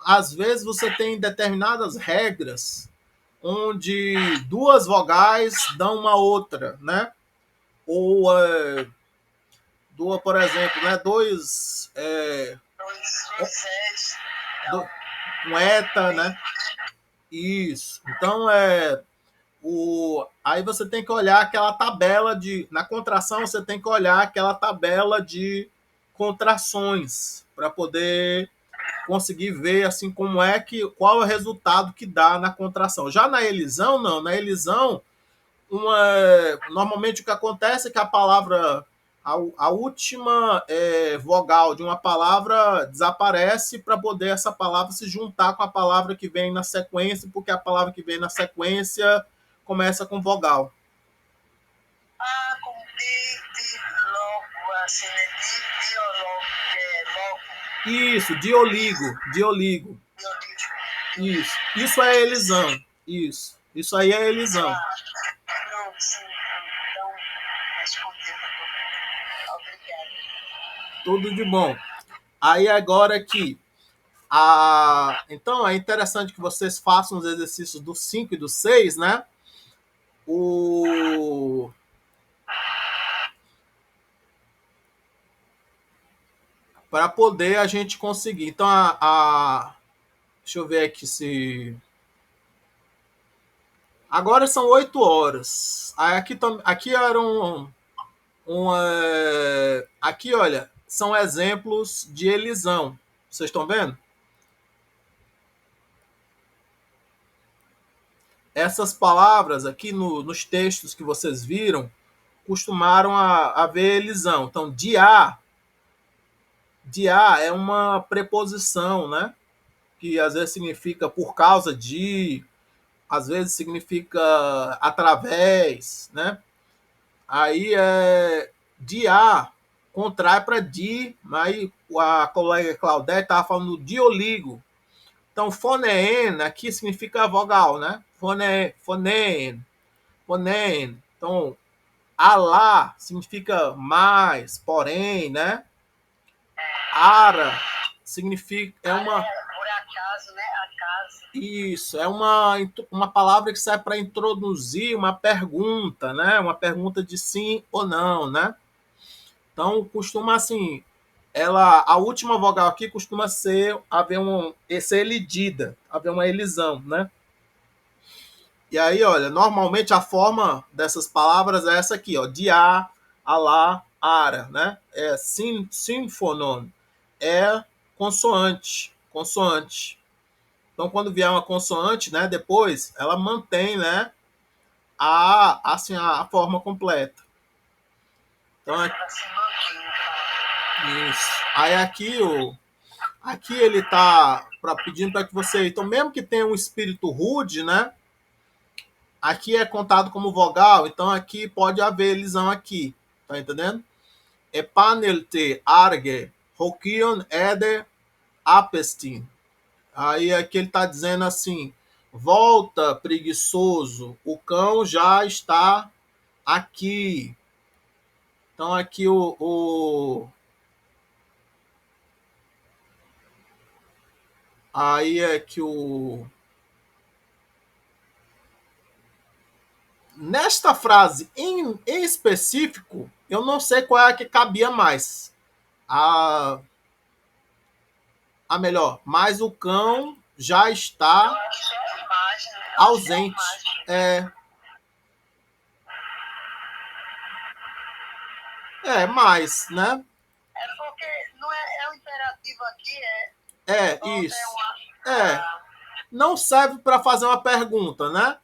Speaker 1: às vezes você tem determinadas regras onde duas vogais dão uma outra, né? Ou por exemplo, né?
Speaker 3: Dois S.
Speaker 1: Um eta, né? Isso. Então aí você tem que olhar aquela tabela na contração você tem que olhar aquela tabela de contrações para poder conseguir ver assim qual é o resultado que dá na contração. Já na elisão não, na elisão normalmente o que acontece é que a palavra a última vogal de uma palavra desaparece para poder essa palavra se juntar com a palavra que vem na sequência, porque a palavra que vem na sequência começa com vogal.
Speaker 3: Ah, como logo, assim, né? Logo.
Speaker 1: Isso, dioligo. Isso é elisão. Isso aí é elisão.
Speaker 3: Pronto, sim. Então, respondeu. Obrigada.
Speaker 1: Tudo de bom. Aí agora aqui, então é interessante que vocês façam os exercícios do 5 e do 6, né? Para poder a gente conseguir. Então, deixa eu ver aqui se. Agora são 8 horas. Aqui eram. Aqui, olha, são exemplos de elisão. Vocês estão vendo? Essas palavras aqui nos textos que vocês viram costumaram haver elisão. Então, de a é uma preposição, né? Que às vezes significa por causa de, às vezes significa através, né? Aí de a contrai para di, aí a colega Claudete estava falando do dioligo. Então, foneen aqui significa vogal, né? Foneen. Então, alá significa mais, porém, né? Ara significa
Speaker 3: Por acaso, né? Acaso.
Speaker 1: Isso, é uma palavra que serve para introduzir uma pergunta, né? Uma pergunta de sim ou não, né? Então, costuma assim, a última vogal aqui costuma ser elidida, haver uma elisão, né? E aí, olha, normalmente a forma dessas palavras é essa aqui, ó, dia, alá, ara, né? É sinfonon, é consoante. Então, quando vier uma consoante, né, depois ela mantém, né, assim, a forma completa. Então,
Speaker 3: Assim, manquinho, tá?
Speaker 1: isso. Aí aqui ele está pedindo para que você, então mesmo que tenha um espírito rude, né? Aqui é contado como vogal, então aqui pode haver lisão aqui, tá entendendo? É panelte arge hokion ede apestin. Aí aqui ele está dizendo assim: volta, preguiçoso, o cão já está aqui. Então aqui aí é que nesta frase em específico, eu não sei qual é a que cabia mais. A melhor, mas o cão já
Speaker 3: Eu
Speaker 1: está
Speaker 3: acho que é a imagem, né? Eu acho que é a
Speaker 1: ausente.
Speaker 3: imagem.
Speaker 1: Mais, né?
Speaker 3: É porque não é o imperativo aqui, volta
Speaker 1: Isso.
Speaker 3: uma.
Speaker 1: Não serve para fazer uma pergunta, né?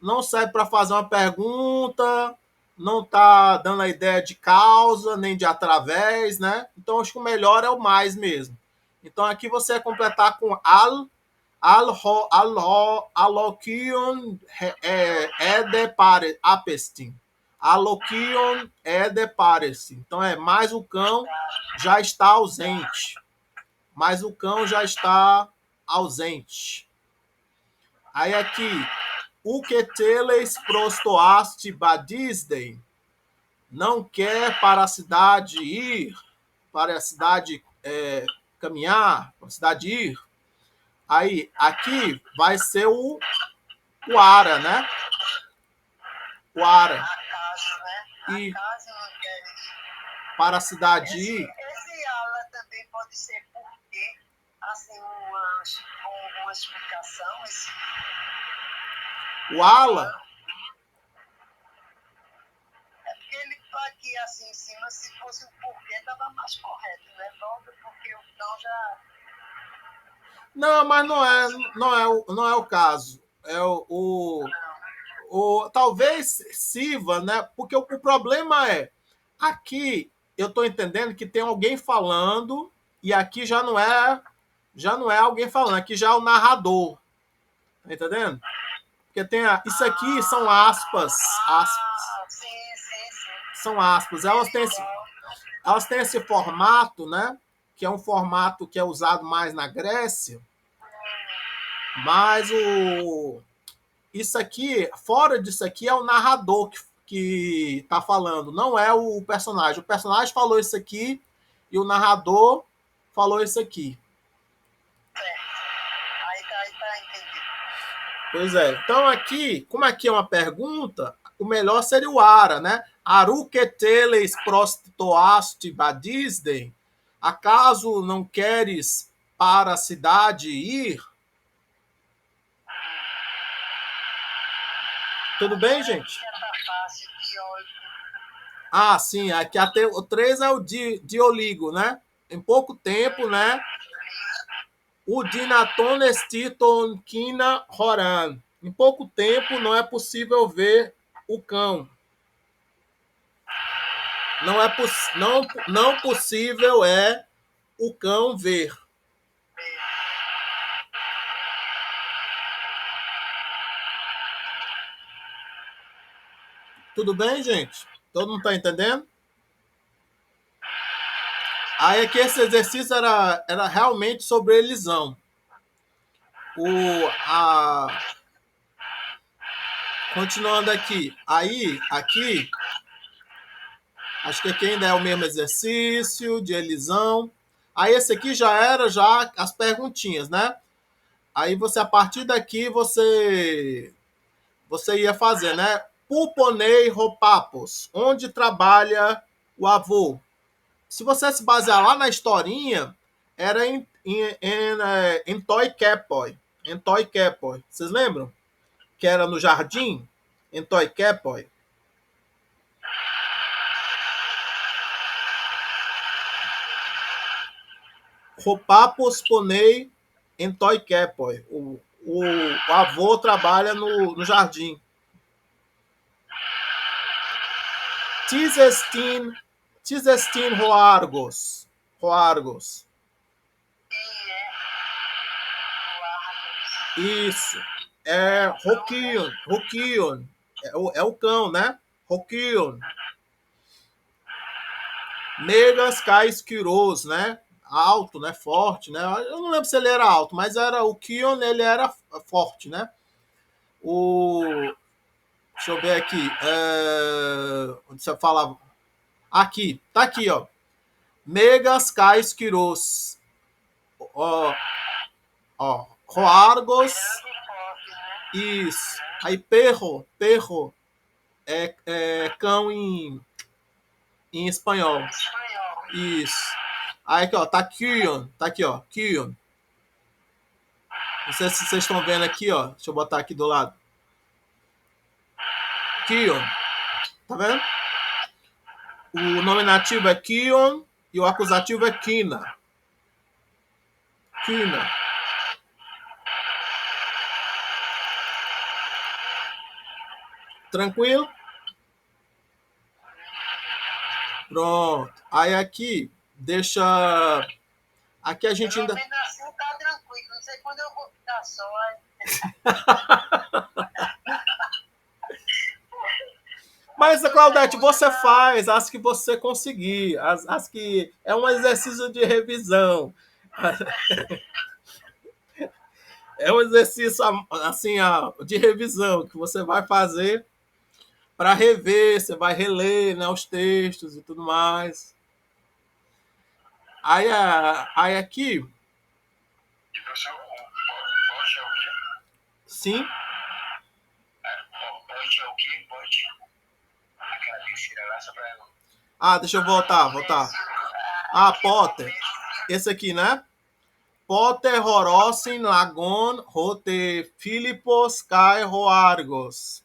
Speaker 1: Não serve para fazer uma pergunta, não está dando a ideia de causa, nem de através, né? Então, acho que o melhor é o mais mesmo. Então, aqui você vai completar com alokion ede pare apestin. Alokion ede paresi. Então, mais o cão já está ausente. Mas o cão já está ausente. Aí aqui, o que teles prostoaste badisdem, não quer para a cidade ir, para a cidade caminhar, para a cidade ir. Aí, aqui vai ser o ara, né? O ara.
Speaker 3: Acaso, né?
Speaker 1: E
Speaker 3: Acaso não quer.
Speaker 1: para a cidade ir,
Speaker 3: Esse ala também pode ser porque, assim, uma explicação,
Speaker 1: o ala,
Speaker 3: é porque ele tá aqui assim em cima, se fosse o porquê, tava mais correto, né? Volta porque o cão já.
Speaker 1: não, mas não é o caso. É talvez sirva, né? Porque o problema é aqui eu estou entendendo que tem alguém falando e aqui já não é alguém falando, aqui já é o narrador, tá entendendo? Porque isso aqui são aspas,
Speaker 3: Sim, sim, sim.
Speaker 1: são aspas. Elas têm esse formato, né? Que é um formato que é usado mais na Grécia, mas isso aqui, fora disso aqui, é o narrador que tá falando, não é o personagem. O personagem falou isso aqui e o narrador falou isso aqui.
Speaker 3: Aí tá entendido.
Speaker 1: Pois é. Então aqui, como aqui é uma pergunta, o melhor seria o ara, né? Aruqueteles prostituaste badisdem. Acaso não queres para a cidade ir? Tudo bem, gente?
Speaker 3: Fácil, pior.
Speaker 1: Ah, sim. Aqui até o 3 é o dioligo, né? Em pouco tempo, né? O Dinaton estiton quina horan. Em pouco tempo não é possível ver o cão. Não possível é o cão ver. Tudo bem, gente? Todo mundo está entendendo? Aí aqui esse exercício era realmente sobre elisão. Continuando aqui. Aí, aqui, acho que aqui ainda é o mesmo exercício de elisão. Aí esse aqui já era as perguntinhas, né? Aí você, a partir daqui, você ia fazer, né? Puponei Ropapos, onde trabalha o avô. Se você se basear lá na historinha, era em Toikepoi. Em Toikepoi. Vocês lembram? Que era no jardim? Em Toikepoi. Ropapos ponei em Toikepoi. O avô trabalha no jardim. Cisestin Roargos. Roargos.
Speaker 3: E é Guardas.
Speaker 1: Isso. É Roquion. É o cão, né? Roquion. Megas Caisquiros, né? Alto, né? Forte, né? Eu não lembro se ele era alto, mas era o Kion, ele era forte, né? Deixa eu ver aqui. Onde você falava? Aqui, tá aqui, ó. Megas Caisquiros. Ó. Roargos.
Speaker 3: Forte, né?
Speaker 1: Isso. Aí perro é cão em espanhol.
Speaker 3: Espanhol.
Speaker 1: Isso. Aí aqui, ó, tá Kion. Tá aqui, ó. Kion. Não sei se vocês estão vendo aqui, ó. Deixa eu botar aqui do lado. Kion. Tá vendo? O nominativo é Kion e o acusativo é Kina. Kina. Tranquilo? Pronto. Aí aqui, deixa... Aqui a gente ainda...
Speaker 3: Pelo menos assim tá tranquilo. Não sei quando eu vou ficar só.
Speaker 1: Mas, Claudete, você faz as que você conseguir. As que... É um exercício de revisão. É um exercício assim de revisão que você vai fazer para rever, você vai reler, né, os textos e tudo mais. Aí aqui,
Speaker 2: E professor, o pote é o quê?
Speaker 1: sim.
Speaker 2: O pote é o quê? Pote? Aquela terceira lá, só pra...
Speaker 1: Deixa eu voltar. Potter. Esse aqui, né? Potter, Horossin, Lagon, Rote, Filipos, Kai, Roargos.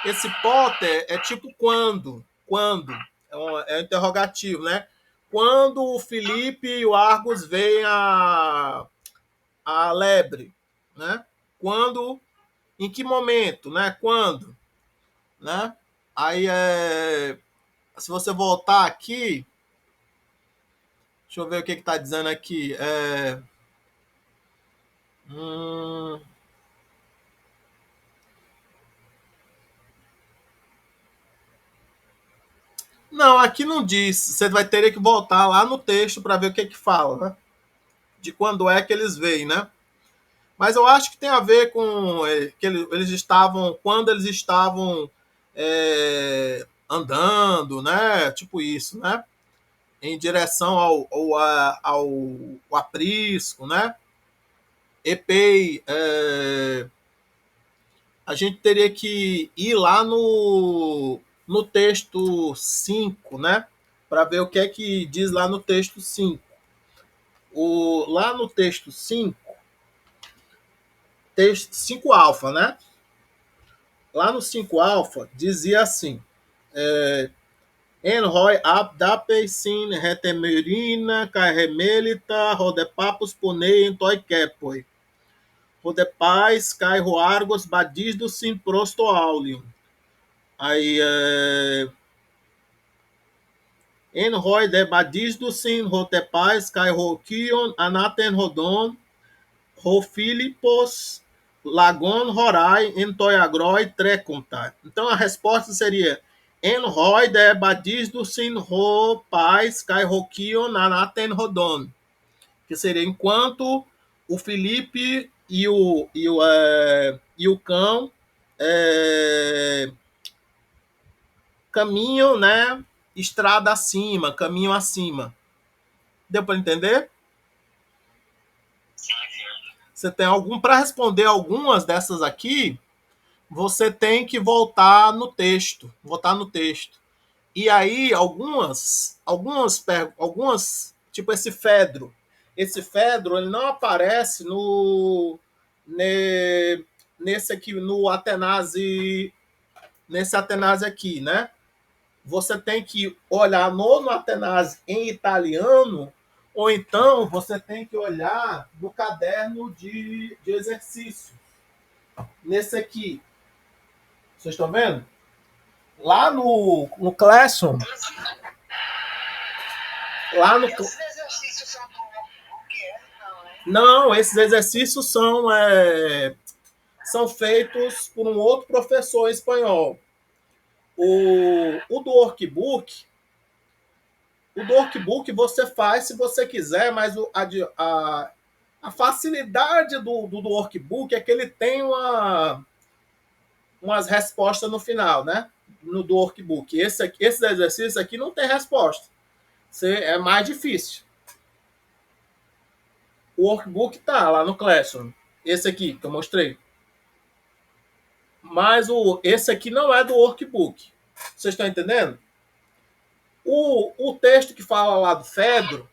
Speaker 1: Esse Potter é tipo quando. Quando. É um interrogativo, né? Quando o Felipe e o Argos veem a lebre, né? Quando, em que momento, né? Quando, né? Aí, se você voltar aqui, deixa eu ver o que está dizendo aqui. Não, aqui não diz. Você vai ter que voltar lá no texto para ver o que fala, né? De quando é que eles veem, né? Mas eu acho que tem a ver com que eles estavam, quando eles estavam andando, né? Tipo isso, né? Em direção ao aprisco, né? Epei, a gente teria que ir lá no texto 5, né? Para ver o que é que diz lá no texto 5. Lá no texto 5, texto 5 alfa, né? Lá no 5 alfa, dizia assim: Enroi abdapei sin retemerina carremelita rodepapos punei em toikepoi. Rodepais cai roargos badisdo sin prosto aulium. Aí Enroi de badisdo sin rodepais cai roquion anaten rodon Rofilipos Lagon Rorai Entoiagroi Trecunta. Então a resposta seria Enroi de Badisdo Sin Ro Pais Kai Rokio Nanaten Rodon. Que seria enquanto o Felipe e o cão caminham, né? Estrada acima, caminho acima. Deu para entender?
Speaker 2: Sim, sim.
Speaker 1: Você tem algum para responder algumas dessas aqui? Você tem que voltar no texto, E aí algumas, tipo esse Fedro, ele não aparece nesse aqui no Atenazi, nesse Atenazi aqui, né? Você tem que olhar no Atenazi em italiano, ou então você tem que olhar no caderno de exercício. Nesse aqui, vocês estão vendo? Lá no Classroom, lá no...
Speaker 3: Esses exercícios são do quê? Não, né?
Speaker 1: Não, esses exercícios são feitos por um outro professor espanhol. O do workbook, você faz se você quiser, mas a facilidade do workbook é que ele tem umas respostas no final, né? No do workbook. Esses exercícios aqui não tem resposta. É mais difícil. O workbook tá lá no Classroom. Esse aqui que eu mostrei. Mas esse aqui não é do workbook. Vocês estão entendendo? O texto que fala lá do Fedro,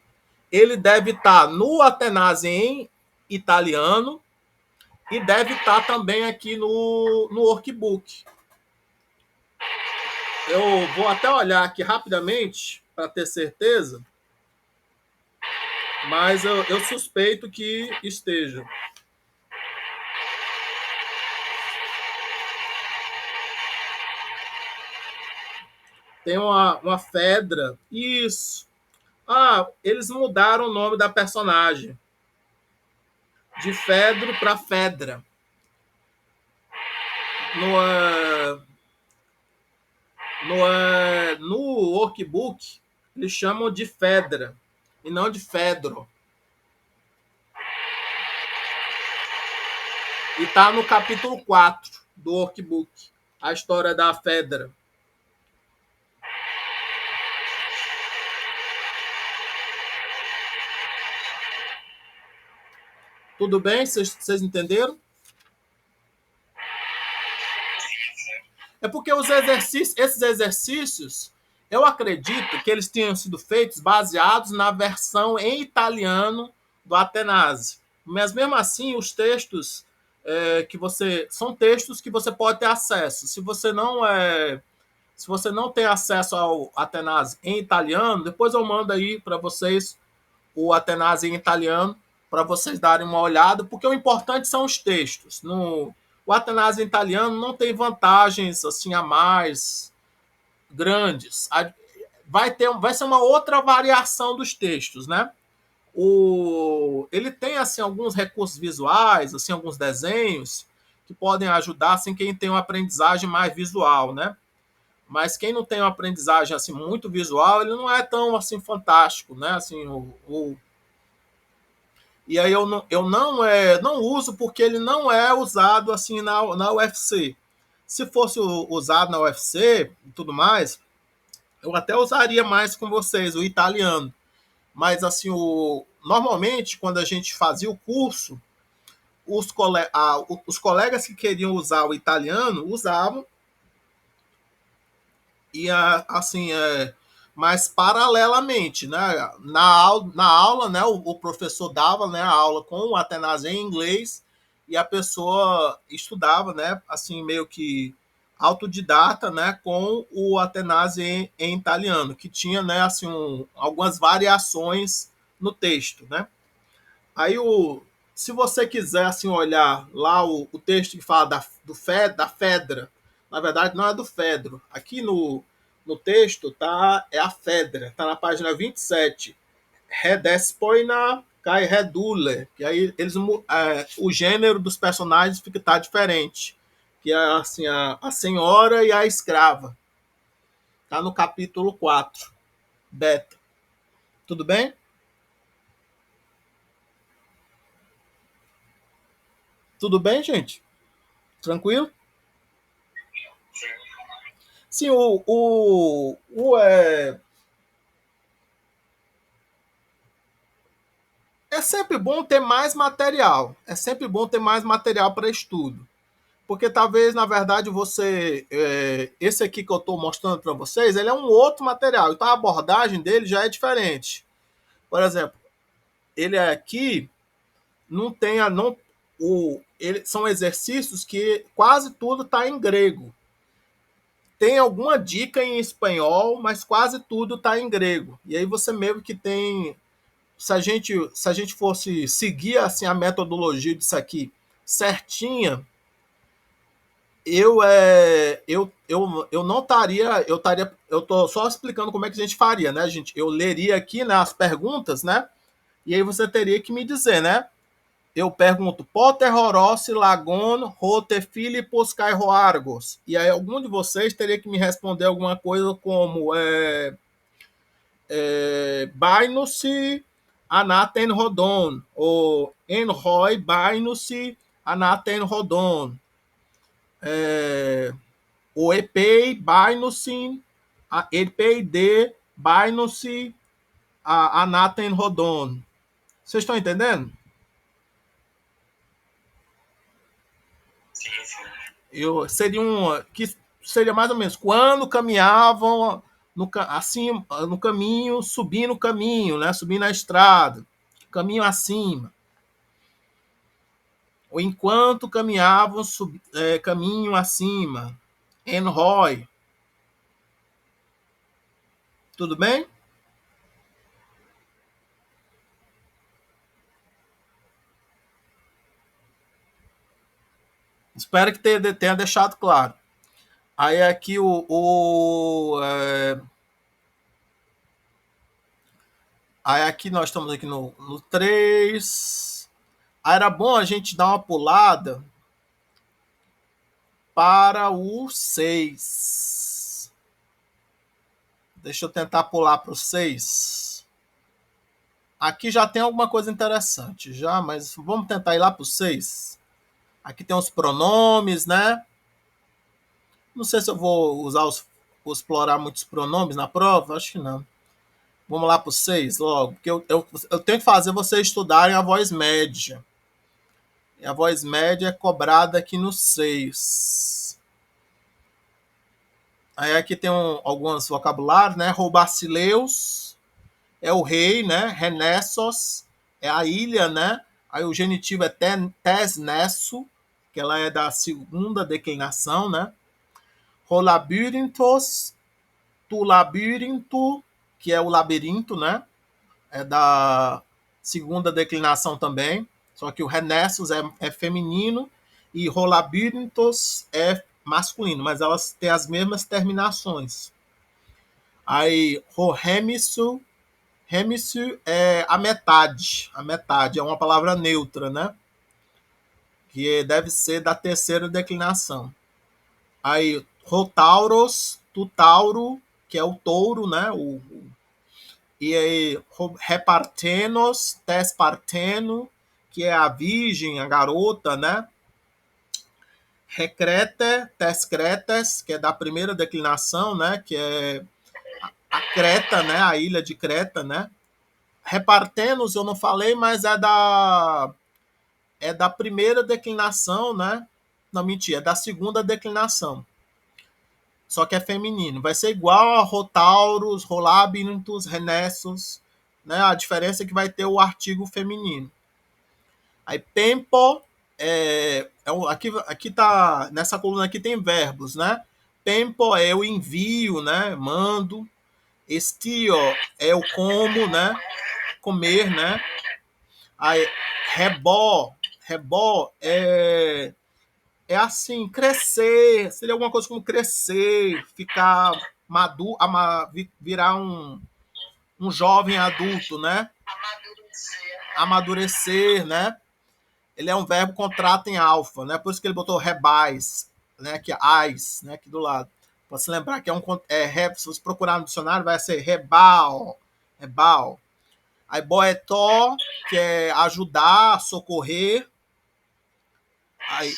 Speaker 1: ele deve estar no Atenazi em italiano e deve estar também aqui no workbook. Eu vou até olhar aqui rapidamente para ter certeza, mas eu suspeito que esteja. Tem uma Fedra. Isso. Ah, eles mudaram o nome da personagem. De Fedro para Fedra. No workbook, eles chamam de Fedra e não de Fedro. E está no capítulo 4 do workbook, a história da Fedra. Tudo bem? Vocês entenderam? É porque esses exercícios, eu acredito que eles tenham sido feitos baseados na versão em italiano do Atenazi. Mas mesmo assim, os textos são textos que você pode ter acesso. Se você não tem acesso ao Atenazi em italiano, depois eu mando aí para vocês o Atenazi em italiano para vocês darem uma olhada, porque o importante são os textos. O Atenazi em italiano não tem vantagens assim a mais grandes. Vai ser uma outra variação dos textos, né? Ele tem assim alguns recursos visuais, assim alguns desenhos que podem ajudar assim quem tem uma aprendizagem mais visual, né? Mas quem não tem uma aprendizagem assim muito visual, ele não é tão assim fantástico, né? Assim e aí eu não uso porque ele não é usado assim na UFC. Se fosse usado na UFC e tudo mais, eu até usaria mais com vocês o italiano. Mas assim, normalmente quando a gente fazia o curso, os colegas que queriam usar o italiano usavam e assim mas paralelamente, né? Na aula, né? O professor dava, né, a aula com o Atenazi em inglês e a pessoa estudava, né? Assim meio que autodidata, né? Com o Atenazi em italiano, que tinha, né? Assim algumas variações no texto, né? Aí se você quiser assim olhar lá o texto que fala da Fedra, na verdade não é do Fedro. Aqui no texto é a Fedra, tá na página 27. Redespoina cai redule, que aí o gênero dos personagens tá diferente, que é assim a senhora e a escrava. Tá no capítulo 4, beta. Tudo bem? Tudo bem, gente? Tranquilo? Sim, é sempre bom ter mais material. É sempre bom ter mais material para estudo. Porque talvez, na verdade, esse aqui que eu estou mostrando para vocês, ele é um outro material. Então a abordagem dele já é diferente. Por exemplo, ele aqui não tem a. Não, são exercícios que quase tudo está em grego. Tem alguma dica em espanhol, mas quase tudo está em grego. E aí você meio que tem. Se a gente fosse seguir assim a metodologia disso aqui certinha, eu não estaria, eu tô só explicando como é que a gente faria, né, gente? Eu leria aqui, né, as perguntas, né? E aí você teria que me dizer, né? Eu pergunto, Potter Horossi Lagon Rote Filipos Cairoargos. E aí algum de vocês teria que me responder alguma coisa como Bainusi Anaten Rodon, ou Enroy Bainusi Anaten Rodon, o EPEI Bainusin, EPEI de Bainusi Anaten Rodon. Vocês estão entendendo?
Speaker 2: Sim, sim.
Speaker 1: Seria mais ou menos quando caminhavam assim, no caminho, subindo o caminho, né? Subindo a estrada, caminho acima. Ou enquanto caminhavam caminho acima. Enroy. Tudo bem? Espero que tenha deixado claro. Aí aqui aí aqui nós estamos aqui no 3. Aí era bom a gente dar uma pulada para o 6. Deixa eu tentar pular para o 6. Aqui já tem alguma coisa interessante, já, mas vamos tentar ir lá para o 6. Aqui tem os pronomes, né? Não sei se eu vou explorar muitos pronomes na prova, acho que não. Vamos lá para o 6 logo, porque eu tenho que fazer vocês estudarem a voz média. E a voz média é cobrada aqui no 6. Aí aqui tem alguns vocabulários, né? Roubacileus é o rei, né? Renessos é a ilha, né? Aí o genitivo é tesnesso, que ela é da segunda declinação, né? Rolabyrinthos, tu labirinto, que é o labirinto, né? É da segunda declinação também, só que o Renessos é feminino e Rolabyrinthos é masculino, mas elas têm as mesmas terminações. Aí, Remisso é a metade é uma palavra neutra, né? Que deve ser da terceira declinação. Aí, Rotauros, Tutauro, que é o touro, né? E aí, Repartenos, Tesparteno, que é a virgem, a garota, né? Recrete, Tescretes, que é da primeira declinação, né? Que é a Creta, né? A ilha de Creta, né? Repartenos eu não falei, mas é da primeira declinação, né? Não, mentira, é da segunda declinação. Só que é feminino. Vai ser igual a Rotauros, Rolabintus, Renessos, né? A diferença é que vai ter o artigo feminino. Aí Pempo aqui tá nessa coluna aqui tem verbos, né? Pempo é o envio, né? Mando. Estio é o como, né? Comer, né? Aí rebó é assim, crescer, seria alguma coisa como crescer, ficar maduro, virar um jovem adulto, né? Amadurecer, né? Ele é um verbo contrato em alfa, né? Por isso que ele botou rebais, né? Que é ais, né? Aqui do lado. Pode se lembrar que se você procurar no dicionário, vai ser rebal. Aí boetó, que é ajudar, socorrer. Aí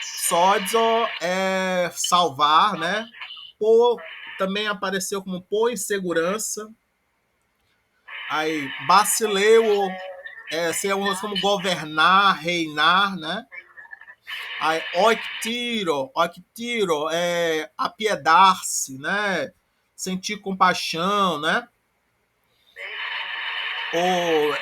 Speaker 1: sódio é salvar, né? Pôr também apareceu como pôr em segurança. Aí bacileu seria como governar, reinar, né? Aí oictiro é apiedar-se, né? Sentir compaixão, né? Ou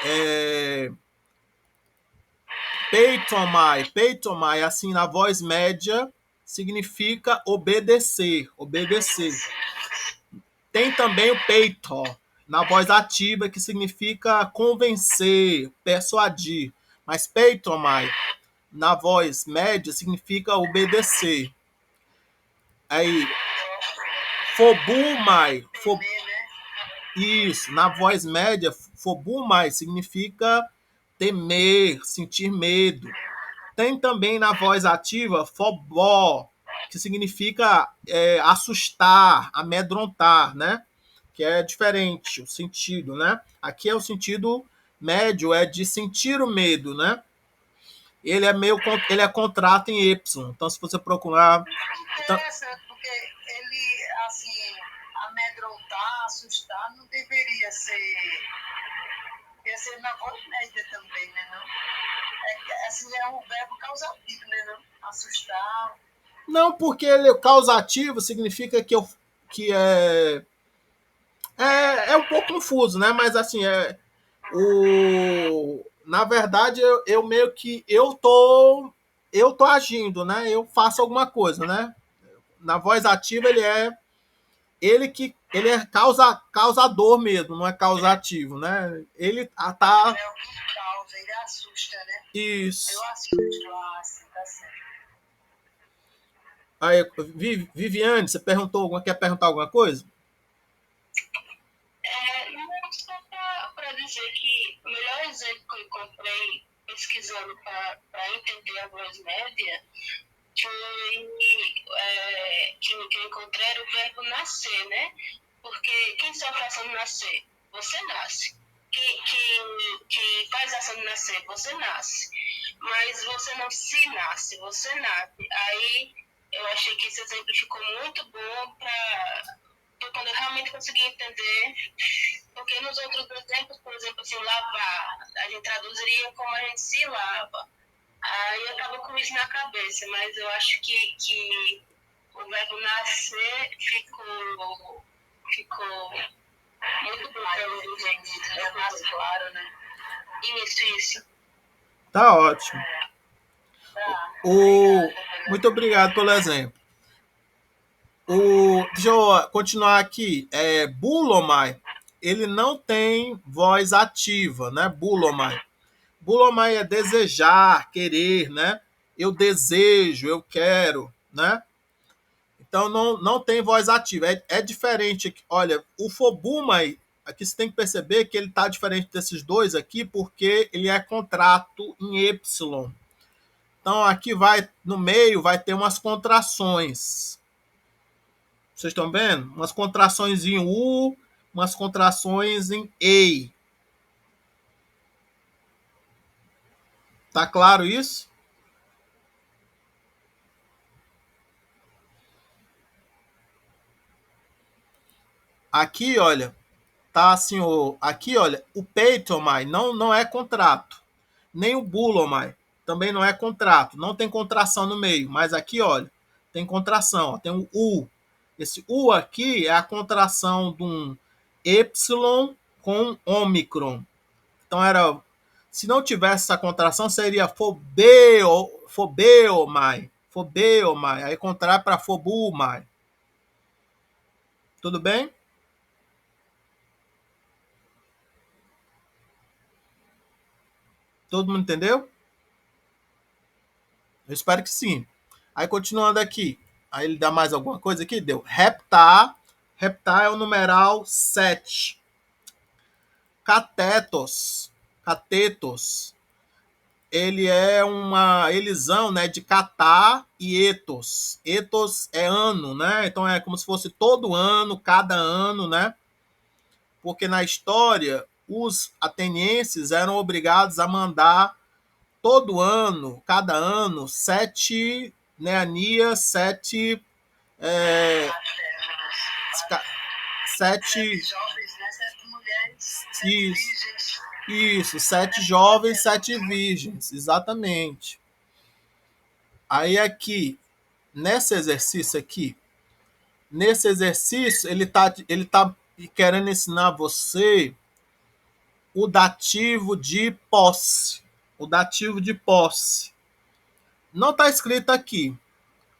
Speaker 1: peitomai, assim, na voz média, significa obedecer. Tem também o peito, na voz ativa, que significa convencer, persuadir. Mas peitomai na voz média significa obedecer. Aí, fobumai,
Speaker 3: Temer, né?
Speaker 1: isso, na voz média, fobumai significa temer, sentir medo. Tem também na voz ativa fobó, que significa assustar, amedrontar, né? Que é diferente o sentido, né? Aqui é o sentido médio, é de sentir o medo, né? Ele é contrato em Y. Então, se você procurar. Então,
Speaker 3: Interessante, porque ele, assim, amedrontar, assustar, não deveria ser. Deveria ser na voz média também, né? Não? Assim, é um verbo causativo, né? Não? Assustar.
Speaker 1: não, porque ele causativo significa que é um pouco confuso, né? Mas assim, na verdade, eu meio que eu tô agindo, né? Eu faço alguma coisa, né? Na voz ativa ele é causador mesmo, não é causativo, né? Ele tá
Speaker 3: É o que causa, ele assusta, né?
Speaker 1: isso.
Speaker 3: Eu assusto, assim, tá certo.
Speaker 1: Aí, Viviane, você quer perguntar alguma coisa?
Speaker 4: Não, só para dizer que o melhor exemplo que eu encontrei pesquisando para entender a voz média foi que eu encontrei era o verbo nascer, né? Porque quem sofre ação de nascer? Você nasce. Que faz ação de nascer? Você nasce. Mas você não se nasce, você nasce. Aí eu achei que esse exemplo ficou muito bom para quando eu realmente consegui entender, porque nos outros exemplos, por exemplo, assim, lavar, a gente traduziria como a gente se lava. Aí eu tava com isso na cabeça, mas eu acho que o verbo nascer ficou muito bom pelo jeito,
Speaker 3: É mais claro, né?
Speaker 4: Isso.
Speaker 1: Tá ótimo.
Speaker 3: Tá.
Speaker 1: Muito obrigado pelo exemplo. Deixa eu continuar aqui. Bulomai, ele não tem voz ativa, né? Bulomai. Bulomai é desejar, querer, né? Eu desejo, eu quero, né? Então não tem voz ativa. É diferente. Olha, o Fobumai, aqui você tem que perceber que ele está diferente desses dois aqui, porque ele é contrato em Y. Então aqui no meio vai ter umas contrações. Vocês estão vendo? Umas contrações em U, umas contrações em EI. Tá claro isso? Aqui, olha, tá assim, aqui, olha, o peitomai não é contrato. Nem o bulomai também não é contrato. Não tem contração no meio, mas aqui, olha, tem contração, ó, tem o U. Esse U aqui é a contração de um Y com ômicron. Então se não tivesse essa contração, seria fobeomai. Fobeomai. Aí contrai para fobumai. Tudo bem? Todo mundo entendeu? Eu espero que sim. Aí continuando aqui. Aí ele dá mais alguma coisa aqui? Deu. Reptar. Reptar é o numeral 7. Catetos. Catetos. Ele é uma elisão, né, de catar e etos. Etos é ano, né? Então é como se fosse todo ano, cada ano, né? Porque na história os atenienses eram obrigados a mandar todo ano, cada ano, 7 neanias, 7
Speaker 3: Sete
Speaker 1: 7
Speaker 3: jovens, né? 7 mulheres, 7
Speaker 1: isso,
Speaker 3: virgens.
Speaker 1: isso, 7 jovens, 7 virgens, exatamente. Aí aqui, nesse exercício, ele tá querendo ensinar você o dativo de posse. O dativo de posse. Não está escrito aqui,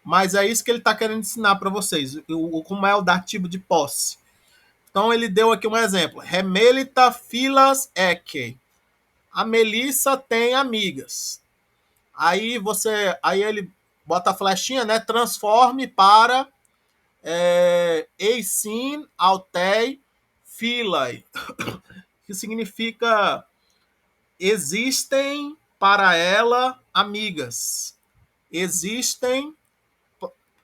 Speaker 1: mas é isso que ele está querendo ensinar para vocês. Como é o dativo de posse. Então ele deu aqui um exemplo. Remelita filas eke. A Melissa tem amigas. Aí ele bota a flechinha, né? Transforme para Eisin Altei Filai, que significa existem para ela amigas. Existem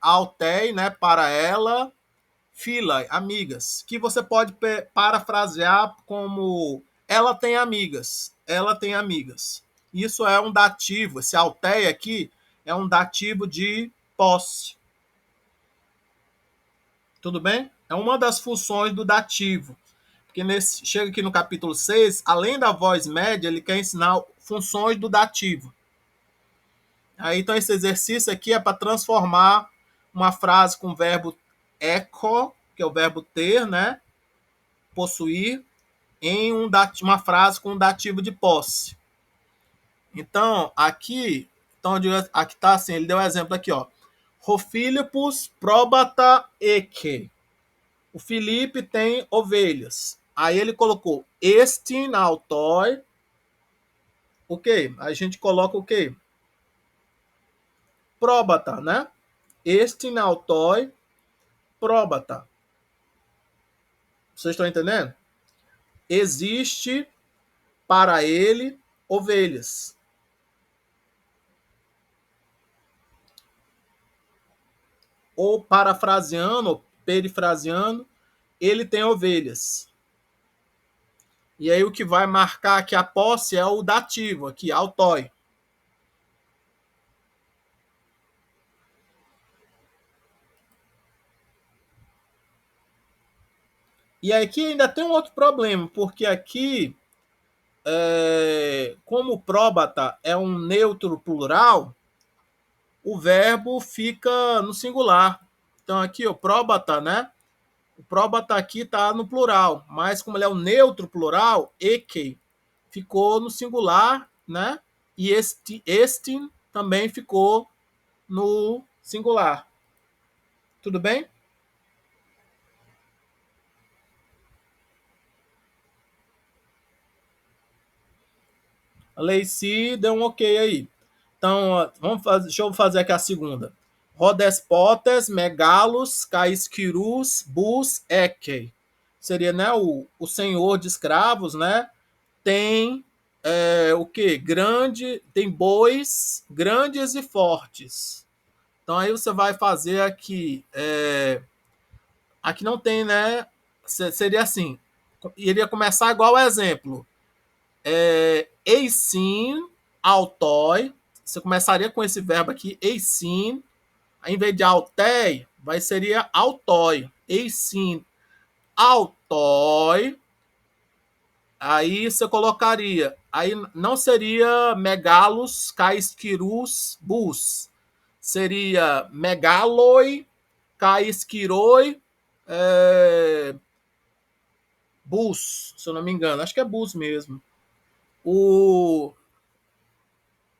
Speaker 1: Altei, né? Para ela Filai, amigas. Que você pode parafrasear como ela tem amigas. Ela tem amigas. Isso é um dativo. Esse Altei aqui é um dativo de posse. Tudo bem? É uma das funções do dativo. Porque chega aqui no capítulo 6, além da voz média, ele quer ensinar funções do dativo. Aí, então, esse exercício aqui é para transformar uma frase com o verbo eco, que é o verbo ter, né? Possuir, em uma frase com um dativo de posse. Então, aqui está assim, ele deu um exemplo aqui, ó. O Philippus probata eke. O Felipe tem ovelhas. Aí ele colocou estin autoi. O quê? A gente coloca o quê? Próbata, né? Estin autoi próbata. Vocês estão entendendo? Existe para ele ovelhas. Ou parafraseando, ou perifraseando, ele tem ovelhas. E aí o que vai marcar aqui a posse é o dativo, aqui, autói. E aqui ainda tem um outro problema, porque aqui, como próbata é um neutro plural, o verbo fica no singular. Então aqui, o próbata, né? O próbata aqui está no plural, mas como ele é um neutro plural, eke ficou no singular, né? E estin também ficou no singular. Tudo bem? A Leici deu um ok aí. Então, deixa eu fazer aqui a segunda. Rodespotes, megalos, caisquirus, bus, eke. Seria, né, o senhor de escravos, né? Tem o quê? Tem bois grandes e fortes. Então, aí você vai fazer aqui. Aqui não tem, né? Seria assim. Iria começar igual o exemplo. Eisin, autói. Você começaria com esse verbo aqui, eisin. Em vez de autei, seria autói. Eisin, autói. Aí você colocaria. Aí não seria megalos, caisquirus, bus. Seria megaloi, caisquiroi, bus, se eu não me engano. Acho que é bus mesmo.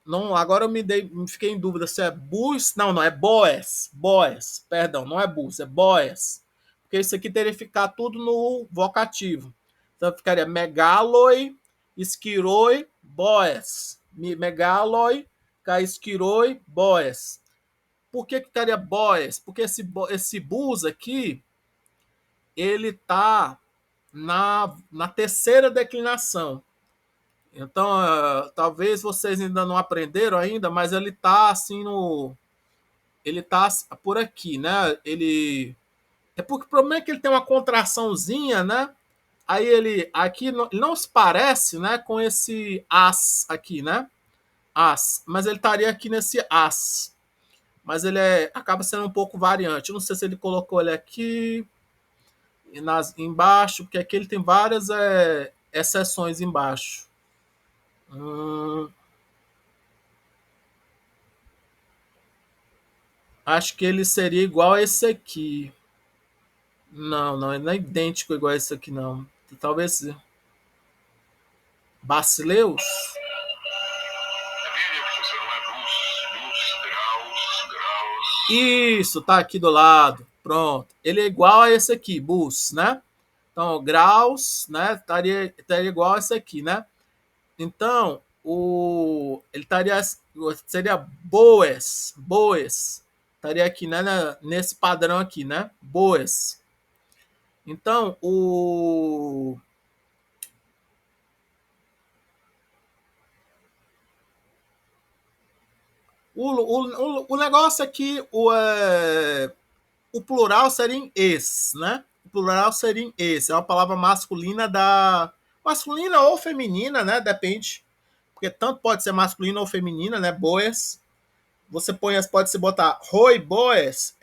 Speaker 1: Não, agora eu me fiquei em dúvida se é bus. Não, é boes. Boes, perdão, não é bus, é boes. Porque isso aqui teria que ficar tudo no vocativo. Então ficaria megaloi, esquiroi, boes. Megaloi, caisquiroi, boes. Por que ficaria boes? Porque esse bus aqui, ele tá na terceira declinação. Então, talvez vocês ainda não aprenderam ainda, mas ele tá assim ele tá por aqui, né? Porque o problema é que ele tem uma contraçãozinha, né? Aí ele aqui não se parece, né, com esse as aqui, né? As, mas ele estaria aqui nesse as. Mas ele acaba sendo um pouco variante. Eu não sei se ele colocou ele aqui embaixo, porque aqui ele tem várias exceções embaixo. Acho que ele seria igual a esse aqui. Não, ele não é idêntico igual a esse aqui, não. Talvez. Basileus? Isso, tá aqui do lado. Pronto. Ele é igual a esse aqui, bus, né? Então, graus, né? Estaria igual a esse aqui, né? Então, ele estaria, seria boes, estaria aqui, né, nesse padrão aqui, né, boes. Então, o negócio aqui, o plural seria em es, né? O plural seria em es. É uma palavra masculina masculina ou feminina, né? Depende. Porque tanto pode ser masculina ou feminina, né? Boas. Você pode se botar roi boas,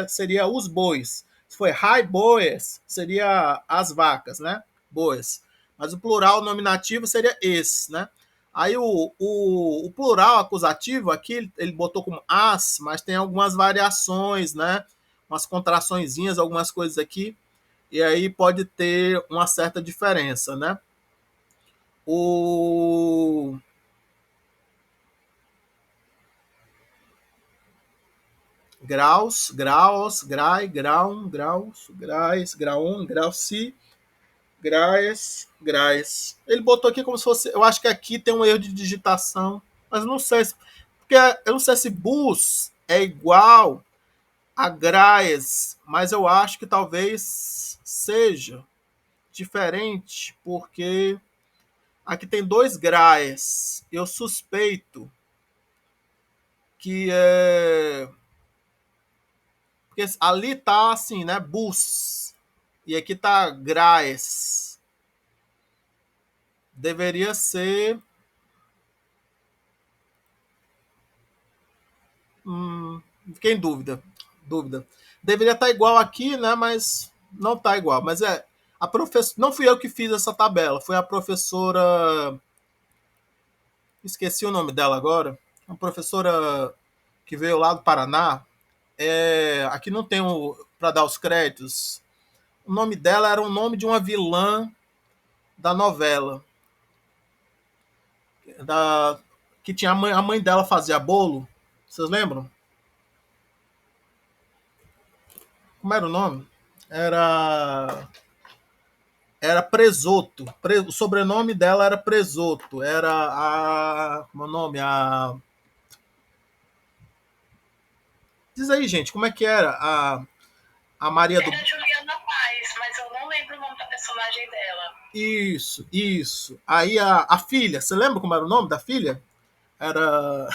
Speaker 1: seria os bois. Se for high boas, seria as vacas, né? Boas. Mas o plural nominativo seria es, né? Aí o plural acusativo aqui ele botou como as, mas tem algumas variações, né? Umas contraçõezinhas, algumas coisas aqui, e aí pode ter uma certa diferença, né? O graus, grai, graum, graus, grais, graum, grauci, grais. Ele botou aqui como se fosse. Eu acho que aqui tem um erro de digitação, mas não sei se. Porque eu não sei se bus é igual a grais, mas eu acho que talvez seja diferente, porque aqui tem dois grais. Eu suspeito que é. Porque ali tá assim, né? Bus. E aqui tá grais. Deveria ser. Fiquei em dúvida. Dúvida. Deveria estar igual aqui, né? Mas não tá igual. Mas a professora. Não fui eu que fiz essa tabela. Foi a professora. Esqueci o nome dela agora. Uma professora que veio lá do Paraná. Aqui não tem para dar os créditos. O nome dela era o nome de uma vilã da novela. Que tinha a mãe dela fazia bolo. Vocês lembram? Como era o nome? Era Presoto. O sobrenome dela era Presoto. Era a. Como é o nome? Diz aí, gente, como é que era? A Maria do.
Speaker 4: Era Juliana Paz, mas eu não lembro o nome da personagem dela.
Speaker 1: Isso. Aí a filha, você lembra como era o nome da filha? Era.
Speaker 4: Ela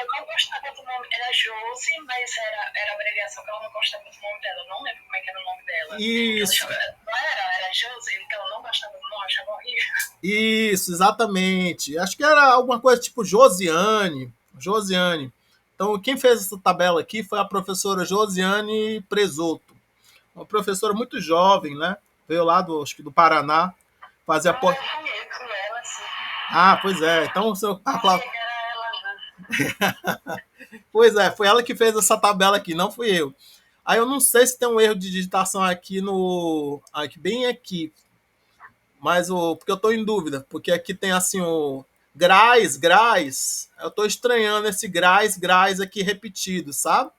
Speaker 4: não gostava do nome, era Josi, mas era abreviação que ela não gostava do nome dela. Eu não lembro como é que era o nome dela.
Speaker 1: Isso.
Speaker 4: Não era Josi, então ela não gostava do nome, achava horrível.
Speaker 1: Isso, exatamente. Acho que era alguma coisa tipo Josiane. Josiane. Então, quem fez essa tabela aqui foi a professora Josiane Presoto. Uma professora muito jovem, né? Veio lá acho que do Paraná. Fazia
Speaker 4: Fui ela, sim.
Speaker 1: Ah, pois é. Então, a
Speaker 4: Cláudia... era ela,
Speaker 1: né? Pois é, foi ela que fez essa tabela aqui, não fui eu. Aí eu não sei se tem um erro de digitação aqui bem aqui. Mas porque eu estou em dúvida, porque aqui tem assim o grais, eu estou estranhando esse grais aqui repetido, sabe?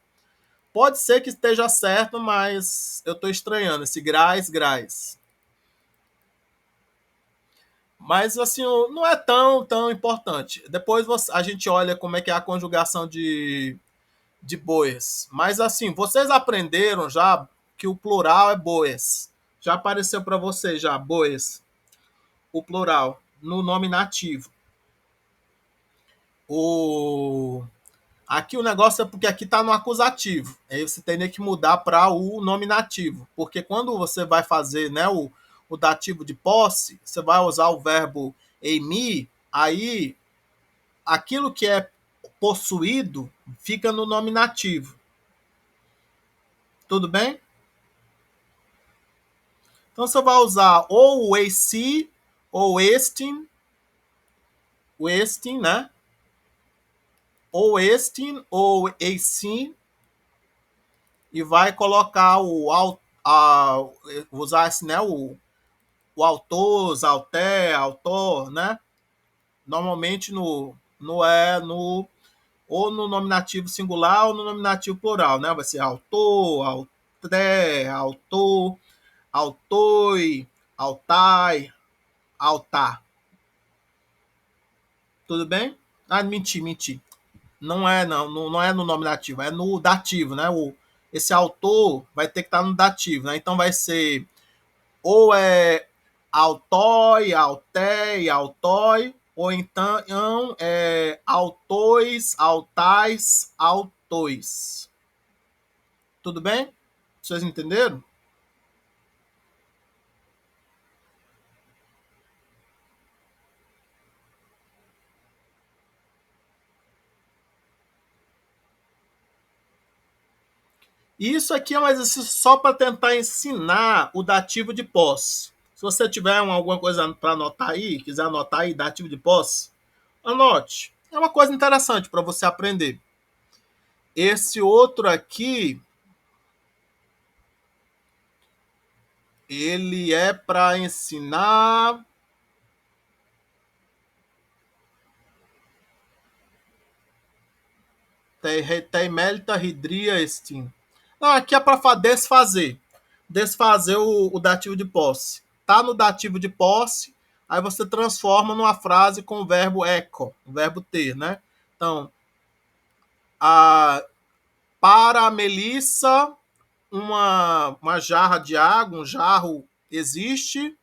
Speaker 1: Pode ser que esteja certo, mas eu estou estranhando esse grais. Mas assim, não é tão importante. Depois a gente olha como é que é a conjugação de bois. Mas assim, vocês aprenderam já que o plural é bois. Já apareceu para vocês já, bois, o plural, no nominativo. Aqui o negócio é porque aqui está no acusativo. Aí você teria que mudar para o nominativo. Porque quando você vai fazer, né, o dativo de posse, você vai usar o verbo eimi, aí aquilo que é possuído fica no nominativo. Tudo bem? Então você vai usar ou o esse, ou estin, né? Ou estin, ou eisin, e vai colocar usar esse, né, o autor, autor, né? Normalmente ou no nominativo singular ou no nominativo plural, né? Vai ser autor, autor, autoi, altai, altar. Tudo bem? Ah, menti. Não é no nominativo, é no dativo, né? Esse autor vai ter que estar no dativo, né? Então vai ser ou é autói, auté, autói, ou então é autóis, autais, autóis. Tudo bem? Vocês entenderam? Isso aqui é um exercício só para tentar ensinar o dativo de posse. Se você tiver alguma coisa para anotar aí, quiser anotar aí, dativo de posse, anote. É uma coisa interessante para você aprender. Esse outro aqui, ele é para ensinar Teimelta hidria estim. Não, aqui é para desfazer. Desfazer o dativo de posse. Tá no dativo de posse, aí você transforma numa frase com o verbo eco, o verbo ter, né? Então, a, para a Melissa, uma jarra de água, um jarro existe,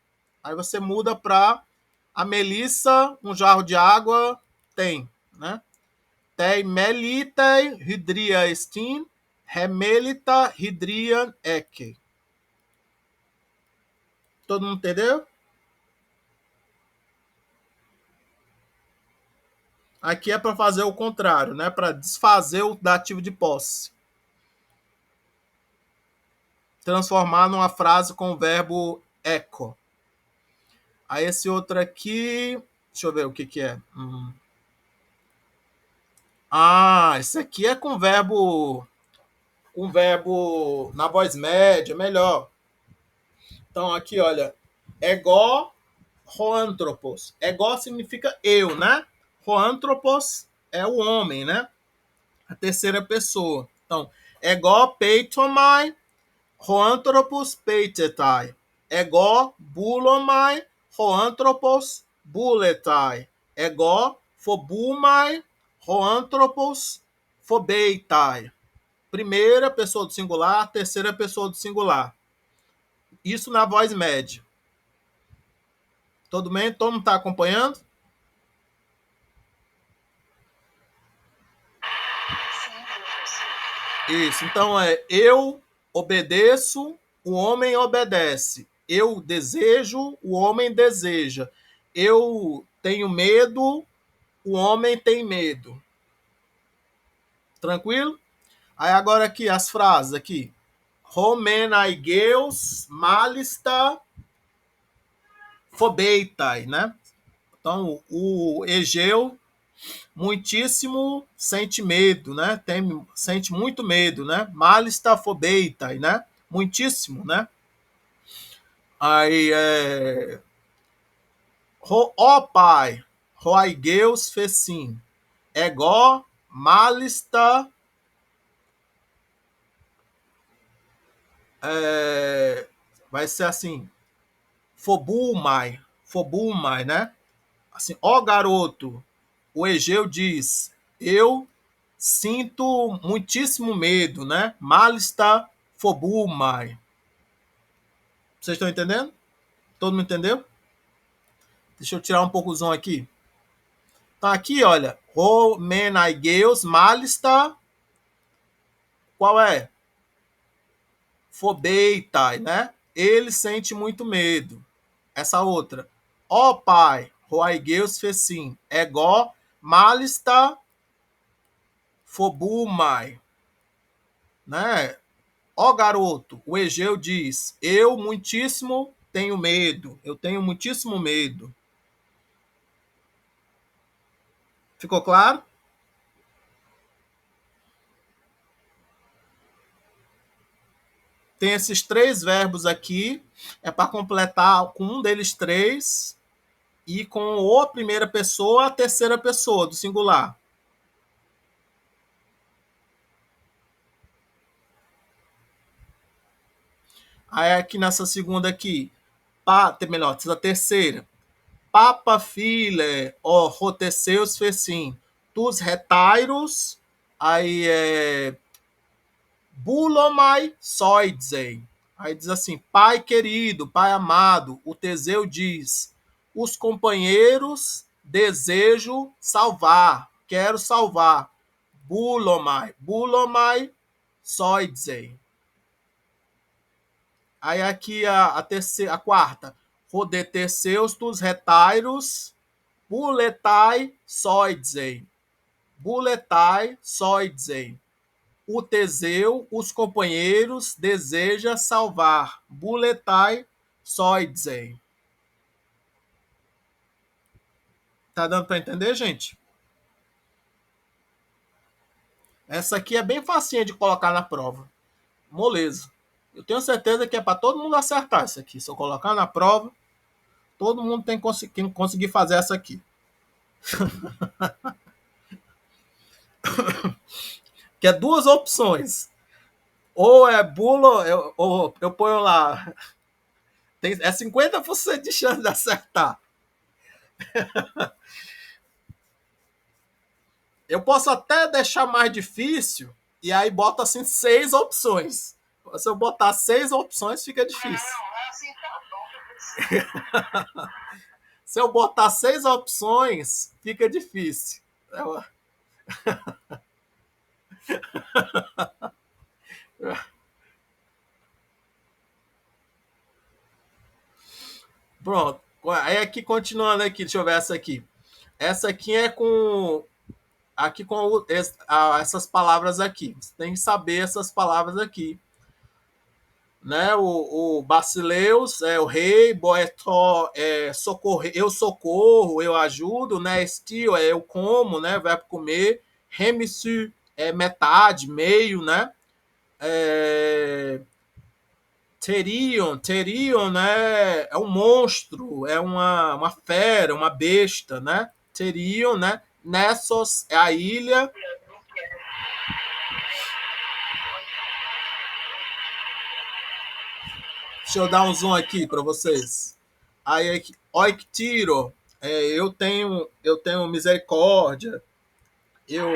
Speaker 1: aí você muda para a Melissa, um jarro de água tem, né? Tei melitei hidria estin, remelita hidrian eke. Todo mundo entendeu? Aqui é para fazer o contrário, né? Para desfazer o dativo de posse. Transformar numa frase com o verbo eco. Aí esse outro aqui, deixa eu ver o que é. Ah, esse aqui é com verbo na voz média, melhor. Então aqui, olha, ego hoanthropos. Ego significa eu, né? Hoanthropos é o homem, né? A terceira pessoa. Então, ego peitomai, hoanthropos peitetai. Ego bulomai, hoanthropos buletai. Ego phobumai, hoanthropos phobeitai. Primeira pessoa do singular, terceira pessoa do singular. Isso na voz média. Todo bem? Todo mundo está acompanhando?
Speaker 3: Sim, professor.
Speaker 1: Isso. Então é eu obedeço, o homem obedece. Eu desejo, o homem deseja. Eu tenho medo, o homem tem medo. Tranquilo? Aí agora aqui as frases aqui. Homenaigeus malista phobeitai, né? Então o Egeu muitíssimo sente medo, né? Sente muito medo, né? Malista phobeitai, né? Muitíssimo, né? Aí ó pai, roaigeus fecim, ego malista vai ser assim, fobumai, né? Assim, ó garoto, o Egeu diz, eu sinto muitíssimo medo, né? Malista fobumai. Vocês estão entendendo? Todo mundo entendeu? Deixa eu tirar um pouco o som aqui. Então aqui, olha, homenaigeus malista, qual é? Phobeitai, né? Ele sente muito medo. Essa outra. Ó pai, roaigeus fecim, ego malista phobumai, né? Ó garoto, o Egeu diz, eu muitíssimo tenho medo, eu tenho muitíssimo medo. Ficou claro? Tem esses três verbos aqui, é para completar com um deles três e com ou a primeira pessoa, a terceira pessoa do singular. Aí aqui nessa segunda aqui, melhor, essa terceira. Papa file, ó, roteseus fecim, tus retairos, aí bulomai soidzei. Aí diz assim, pai querido, pai amado, o Teseu diz, os companheiros desejo salvar, quero salvar. Bulomai soidzei. Aí aqui a terceira, a quarta, rodeteseus tus retairos, buletai soidzei. Buletai soidzei. O Teseu, os companheiros, deseja salvar. Buletai soidzei. Tá dando para entender, gente? Essa aqui é bem facinha de colocar na prova. Moleza. Eu tenho certeza que é para todo mundo acertar isso aqui. Se eu colocar na prova, todo mundo tem que conseguir fazer essa aqui. Que é duas opções. Ou é bula, ou eu ponho lá. É 50% de chance de acertar. Eu posso até deixar mais difícil e aí boto assim 6 opções. Se eu botar 6 opções, fica difícil.
Speaker 3: Não, assim tá bom.
Speaker 1: Se eu botar 6 opções, fica difícil. Pronto. Aí aqui, continuando aqui, deixa eu ver essa aqui. Essa aqui é com aqui com essas palavras aqui. Você tem que saber essas palavras aqui. Né? O Basileus é o rei, Boetó é socorrer, eu socorro, eu ajudo, né? Estio é eu como, né? Verbo comer. Remissu é metade, meio, né? Terion, né? É um monstro, é uma fera, uma besta, né? Terion, né? Nessos é a ilha. Deixa eu dar um zoom aqui para vocês. Aí, oictiro, eu tenho misericórdia, eu,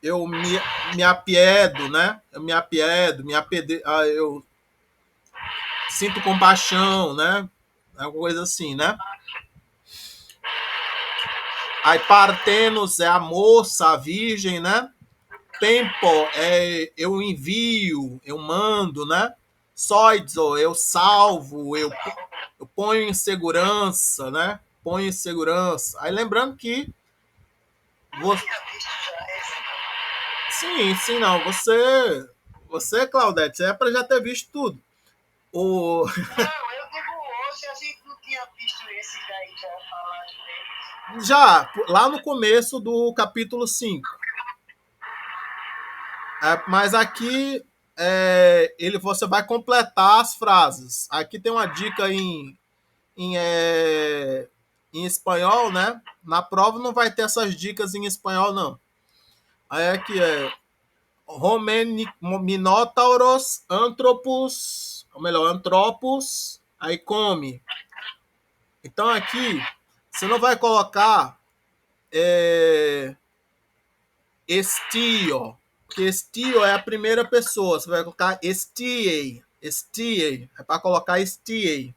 Speaker 1: eu me apiedo, né? Eu me apiedo, eu sinto compaixão, né? É uma coisa assim, né? Aí, partenos é a moça, a virgem, né? Tempo é eu envio, eu mando, né? Soidzo, eu salvo, eu ponho em segurança, né? Ponho em segurança. Aí lembrando que sim, não. Você, Claudete, é para já ter visto tudo.
Speaker 3: Não, eu digo hoje, a gente não tinha visto esse daí já falando deles.
Speaker 1: Já, lá no começo do capítulo 5. Mas aqui você vai completar as frases. Aqui tem uma dica em espanhol, né? Na prova não vai ter essas dicas em espanhol, não. Aí aqui Minotauros, antropos, aí come. Então aqui você não vai colocar estio, porque estio é a primeira pessoa. Você vai colocar estiei, é para colocar estiei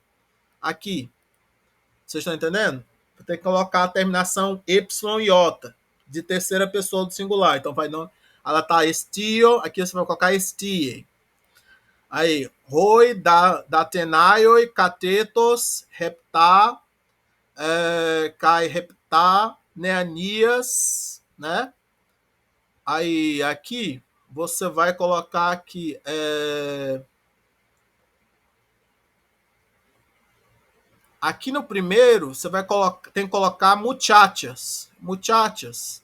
Speaker 1: aqui. Vocês estão entendendo? Tem que colocar a terminação y de terceira pessoa do singular. Então vai não, ela tá estio, aqui você vai colocar estie. Aí, roi da tenaioi catetos repta kai repta neanias, né? Aí aqui você vai colocar aqui aqui no primeiro você vai colocar, tem que colocar muchachas. Muchachas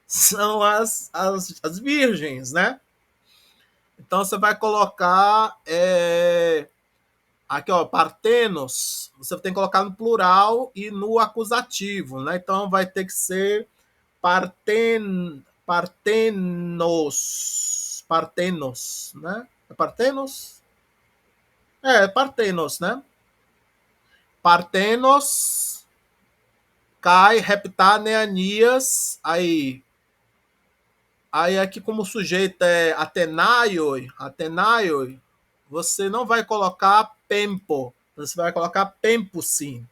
Speaker 1: são as virgens, né? Então você vai colocar aqui, ó, partenos. Você tem que colocar no plural e no acusativo, né? Então vai ter que ser partenos, né? É partenos? Partenos, né? Partenos Kai, Reptar, Neanias, aí aqui como sujeito é Atenaioi, você não vai colocar Pempo, você vai colocar Pempusim.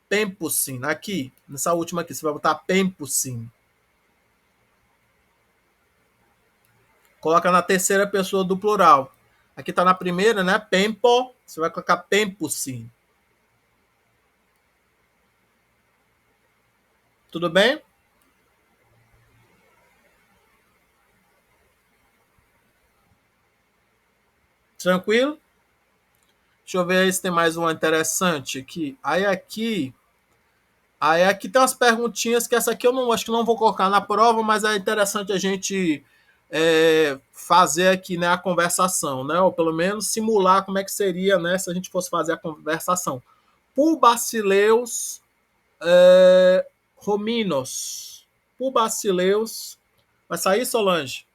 Speaker 1: Pempusim, aqui, nessa última aqui, você vai botar Pempusim. Coloca na terceira pessoa do plural. Aqui tá na primeira, né? Pempo, você vai colocar Pempusim. Tudo bem? Tranquilo? Deixa eu ver se tem mais uma interessante aqui. Aí aqui tem umas perguntinhas que essa aqui eu não acho que não vou colocar na prova, mas é interessante a gente fazer aqui, né, a conversação, né? Ou pelo menos simular como é que seria, né, se a gente fosse fazer a conversação. Pubacileus hominos. Pubacileus. Vai sair, Solange?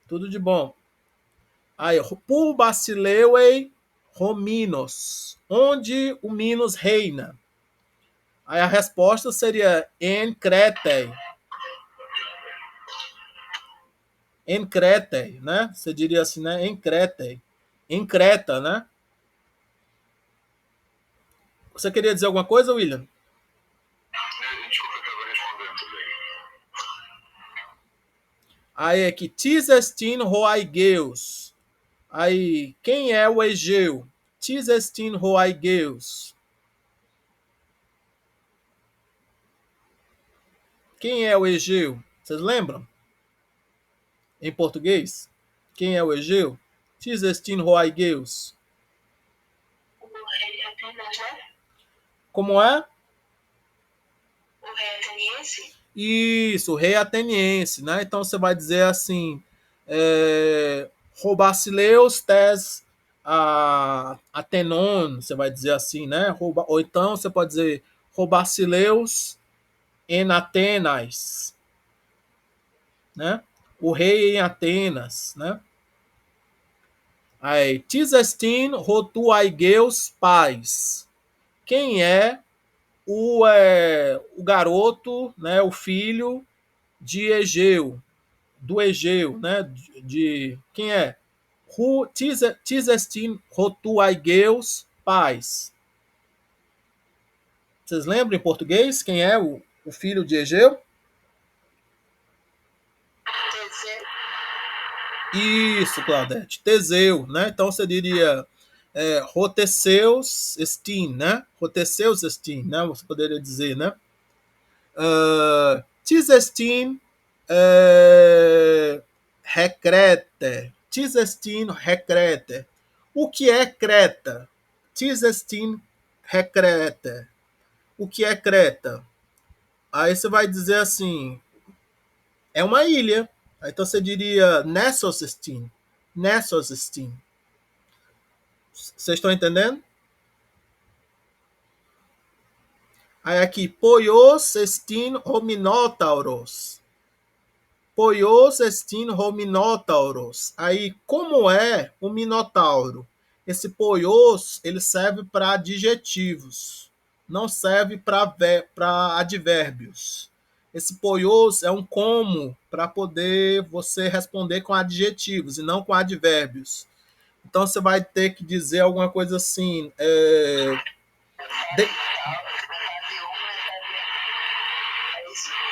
Speaker 1: Tudo de bom. Aí, Pubacileus hominos. Onde o Minos reina? Aí a resposta seria em Crete. Em Crete, né? Você diria assim, né? Em Crete. Em Creta, né? Você queria dizer alguma coisa, William?
Speaker 2: Desculpa, eu estava respondendo também.
Speaker 1: Aí aqui, Tisestin Roaigeus. Aí, quem é o Egeu? Tisestin Roaigeus. Quem é o Egeu? Vocês lembram? Em português? Quem é o Egeu? Tisestin Roaigeus.
Speaker 4: O rei Atenas, né?
Speaker 1: Como é?
Speaker 4: O rei ateniense?
Speaker 1: Isso, o rei ateniense, né? Então você vai dizer assim, Roubacileus tes Atenon, você vai dizer assim, né? Ou então você pode dizer Roubacileus em Atenas, né? O rei em Atenas, né? Aí, Tisestin Rotuaigeus pais. Quem é o garoto, né? O filho de Egeu, do Egeu, né? De quem é? Tisestin Rotuaigeus pais. Vocês lembram em português quem é o filho de Egeu?
Speaker 4: Teseu.
Speaker 1: Isso, Claudete, Teseu, né? Então você diria Roteseus Estin, né? Roteseus Estin, né? Você poderia dizer, né? Tisestin Recrete. Tisestin Recrete. O que é Creta? Tisestin Recrete. O que é Creta? Aí você vai dizer assim, é uma ilha. Então você diria Nessosestin. Nessosestin. Vocês estão entendendo? Aí aqui, Poios estin hominotauros. Poios estin hominotauros. Aí, como é o minotauro? Esse poios, ele serve para adjetivos, não serve para advérbios. Esse poios é um como para poder você responder com adjetivos e não com advérbios. Então você vai ter que dizer alguma coisa assim.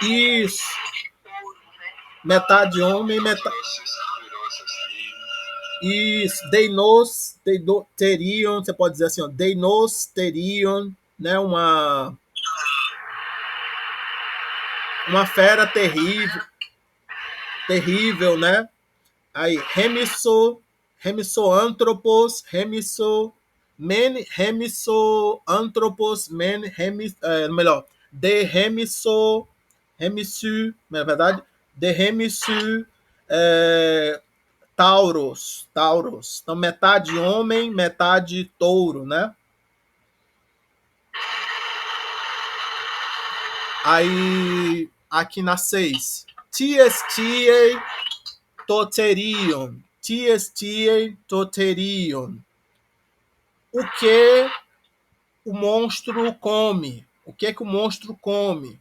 Speaker 1: Isso. Metade homem, metade. Isso. Deinos teriam, você pode dizer assim, ó, deinos teriam, né? Uma fera terrível, né? Aí, remisoantropos, melhor, não é verdade? De remisu, tauros. Então, metade homem, metade touro, né? Aí, aqui na 6. Tiestiei toterion. Tiestiei toterion. O que o monstro come? O que é que o monstro come?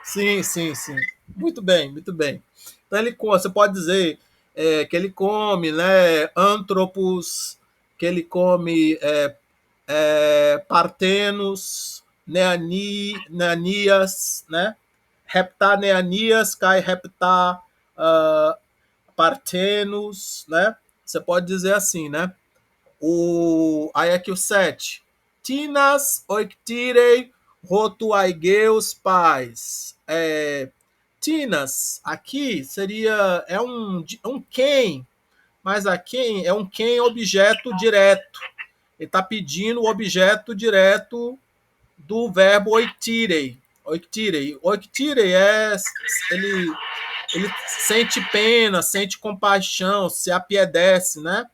Speaker 1: Sim, sim, sim. Muito bem, muito bem. Então você pode dizer que ele come, né, antropos, que ele come partenos, neanias, né? Reptar neanias, kai reptar partenos, né? Você pode dizer assim, né? Aí aqui o 7. Tinas oictirei rotuaigeus pais. Tinas, aqui seria um quem, mas aqui é um quem objeto direto. Ele está pedindo o objeto direto do verbo oictirei. Oictirei. Oictirei ele sente pena, sente compaixão, se apiedece, né?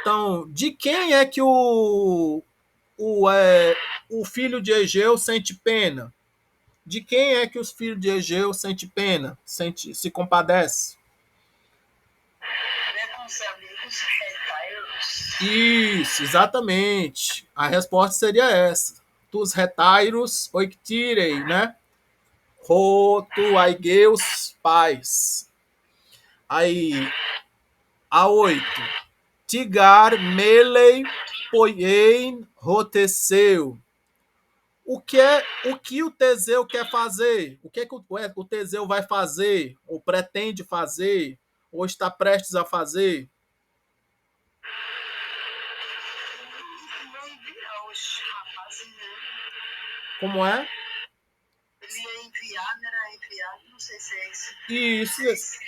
Speaker 1: Então, de quem é que o filho de Egeu sente pena? De quem é que os filhos de Egeu sente pena? Se compadece? Isso, exatamente. A resposta seria essa. Tus retairos oictirei, né? Roto aigeus pais. Aí, a 8. Tigar melei poiein roteceu. O que o Teseu quer fazer? O que o Teseu vai fazer? Ou pretende fazer? Ou está prestes a fazer? Como é?
Speaker 3: Ele ia enviar, não era enviado, não sei se é isso.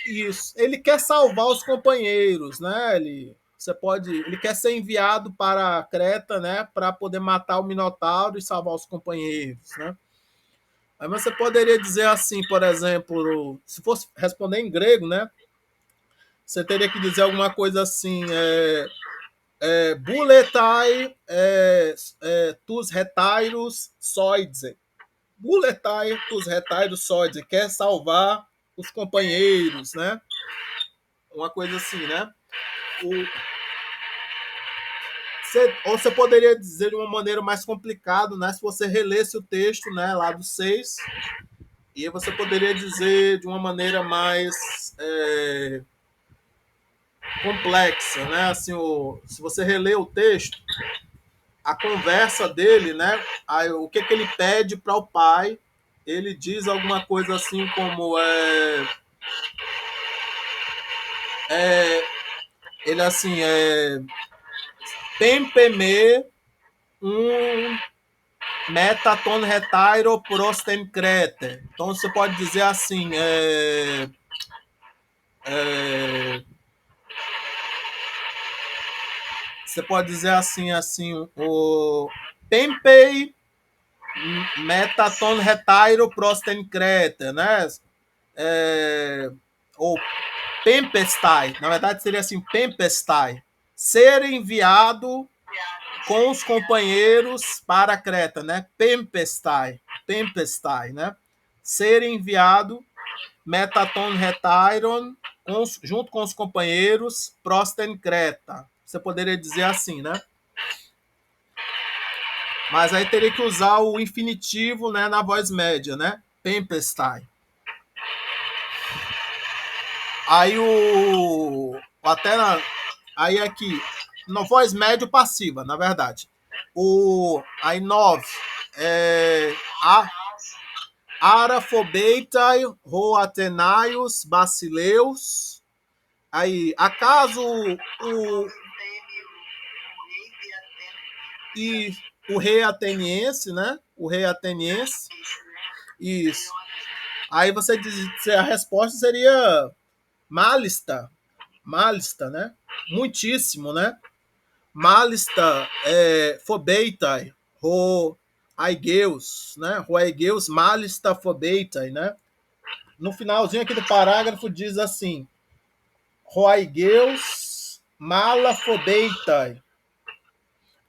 Speaker 1: Isso. Ele quer salvar os companheiros, né? Ele quer ser enviado para Creta, né? Para poder matar o Minotauro e salvar os companheiros, né? Aí você poderia dizer assim, por exemplo, se fosse responder em grego, né? Você teria que dizer alguma coisa assim, buletai tus retairos soidze. Buletai tus retairos soidze. Quer salvar os companheiros, né? Uma coisa assim, né? Ou você poderia dizer de uma maneira mais complicada, né? Se você relesse o texto, né, lá do 6, e você poderia dizer de uma maneira mais complexa, né? Assim, se você reler o texto, a conversa dele, né? Aí, o que ele pede para o pai? Ele diz alguma coisa assim como ele assim tempeme um metaton retairo prosten crete. Então você pode dizer assim você pode dizer assim o tempei metaton retairo prosten crete, né? Ou tempestai, na verdade seria assim, tempestai, ser enviado com os companheiros para Creta, né? Tempestai, né? Ser enviado, metaton retairon, junto com os companheiros, prosten Creta. Você poderia dizer assim, né? Mas aí teria que usar o infinitivo, né, na voz média, né? Tempestai. Aí aí aqui, na voz médio passiva, na verdade. Aí 9 Arafobeitai, Roatenaios, Basileus. Aí, acaso o rei ateniense, né? O rei ateniense. Isso. Aí você diz, a resposta seria malista, né? Muitíssimo, né? Malista, fobeitai, aigeus, né? Aigeus, malista, fobeitai, né? No finalzinho aqui do parágrafo diz assim, aigeus, mala, fobeitai.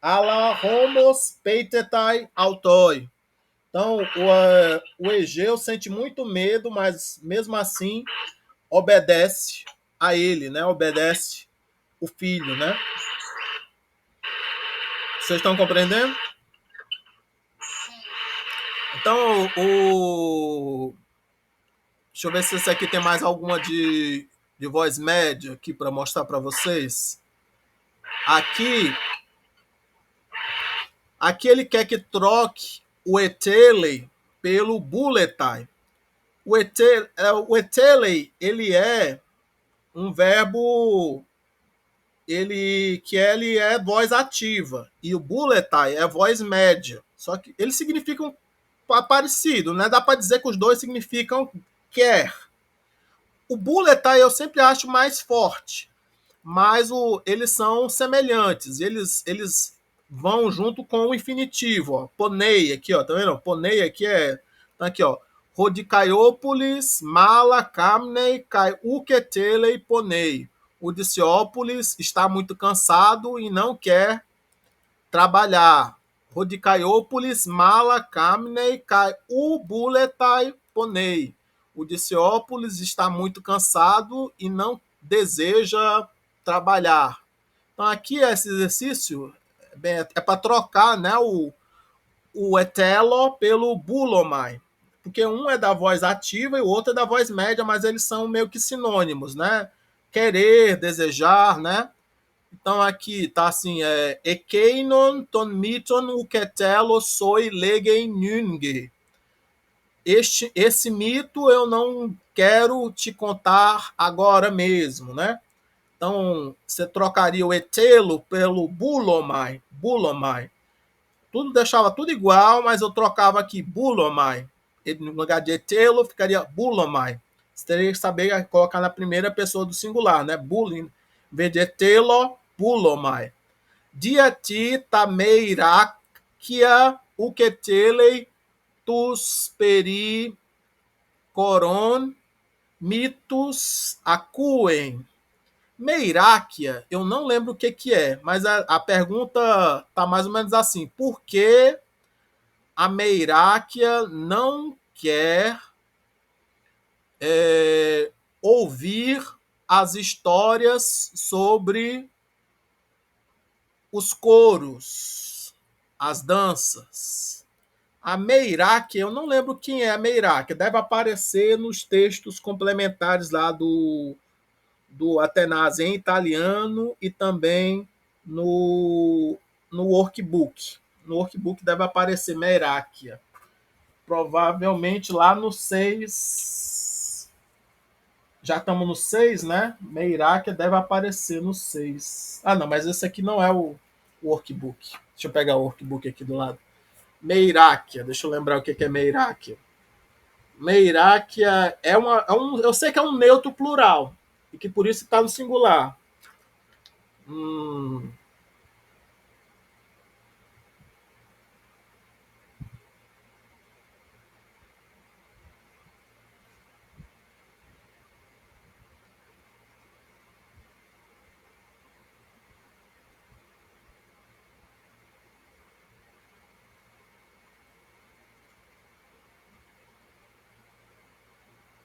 Speaker 1: ala homos peitetai autoi. Então, o Egeu sente muito medo, mas mesmo assim obedece a ele, né? Obedece o filho, né? Vocês estão compreendendo? Então, deixa eu ver se esse aqui tem mais alguma de voz média aqui para mostrar para vocês. Aqui ele quer que troque o etele pelo bulletai. O etele, ele é um verbo ele é voz ativa e o bulletai é voz média. Só que eles significam parecido, né? Dá para dizer que os dois significam quer. O bulletai eu sempre acho mais forte, mas eles são semelhantes. Eles vão junto com o infinitivo, ó. Ponei aqui, ó, tá vendo? Ponei aqui tá aqui, ó. Rodicaiópolis, Mala, Kamnei, Kai Uketelei, Ponei. O Diciópolis está muito cansado e não quer trabalhar. Rodicaiópolis, Mala, Kamnei, Kai Ubuletai, Ponei. O Diciópolis está muito cansado e não deseja trabalhar. Então aqui esse exercício é para trocar, né, o etelo pelo bulomai, porque um é da voz ativa e o outro é da voz média, mas eles são meio que sinônimos, né? Querer, desejar, né? Então aqui tá assim, ekeinon ton miton uketelo soi legem nunge. Esse mito eu não quero te contar agora mesmo, né? Então, você trocaria o etelo pelo bulomai. Bulomai. Tudo deixava tudo igual, mas eu trocava aqui bulomai. No lugar de etelo, ficaria bulomai. Você teria que saber colocar na primeira pessoa do singular, né? Bulin. Em vez de etelo, bulomai. Diati tameirakia uketelei tus peri coron mitus acuen. Meiráquia, eu não lembro o que é, mas a pergunta tá mais ou menos assim: por que a Meiráquia não quer ouvir as histórias sobre os coros, as danças? A Meiráquia, eu não lembro quem é a Meiráquia, deve aparecer nos textos complementares lá do Atenas em italiano e também no workbook. No workbook deve aparecer Meiráquia. Provavelmente lá no 6. Já estamos no 6, né? Meiráquia deve aparecer no 6. Ah, não, mas esse aqui não é o workbook. Deixa eu pegar o workbook aqui do lado. Meiráquia, deixa eu lembrar o que é Meiráquia. Meiráquia eu sei que é um neutro plural e que por isso está no singular.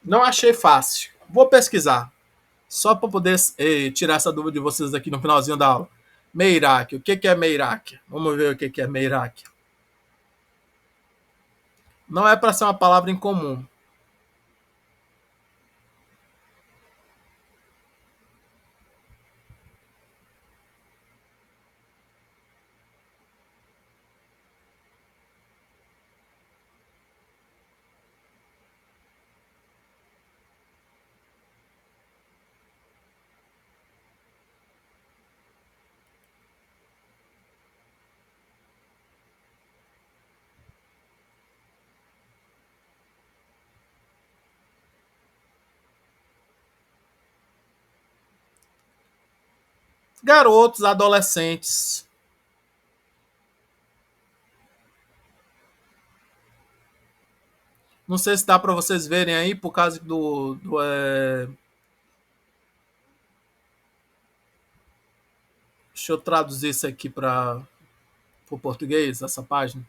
Speaker 1: Não achei fácil. Vou pesquisar. Só para poder tirar essa dúvida de vocês aqui no finalzinho da aula. Meiráquia. O que é Meiráquia? Vamos ver o que é Meiráquia. Não é para ser uma palavra incomum. Garotos, adolescentes. Não sei se dá para vocês verem aí por causa Deixa eu traduzir isso aqui para para o português, essa página?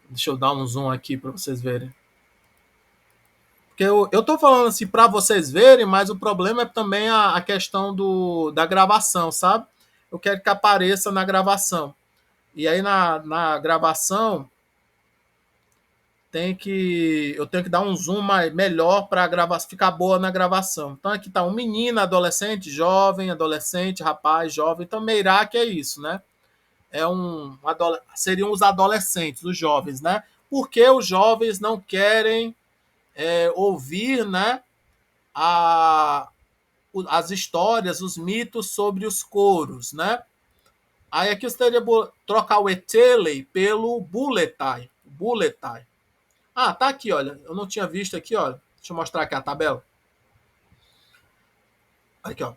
Speaker 1: Deixa eu dar um zoom aqui para vocês verem. Porque eu tô falando assim para vocês verem, mas o problema é também a questão da gravação, sabe? Eu quero que apareça na gravação. E aí na gravação eu tenho que dar um zoom melhor para ficar boa na gravação. Então aqui tá um menino, adolescente, jovem, adolescente, rapaz, jovem. Então Meirac é isso, né? Seriam os adolescentes, os jovens, né? Porque os jovens não querem ouvir, né, as histórias, os mitos sobre os couros, né? Aí aqui eu teria trocar o Etelei pelo Buletai. Buletai. Ah, tá aqui, olha. Eu não tinha visto aqui, olha. Deixa eu mostrar aqui a tabela. Aqui, ó.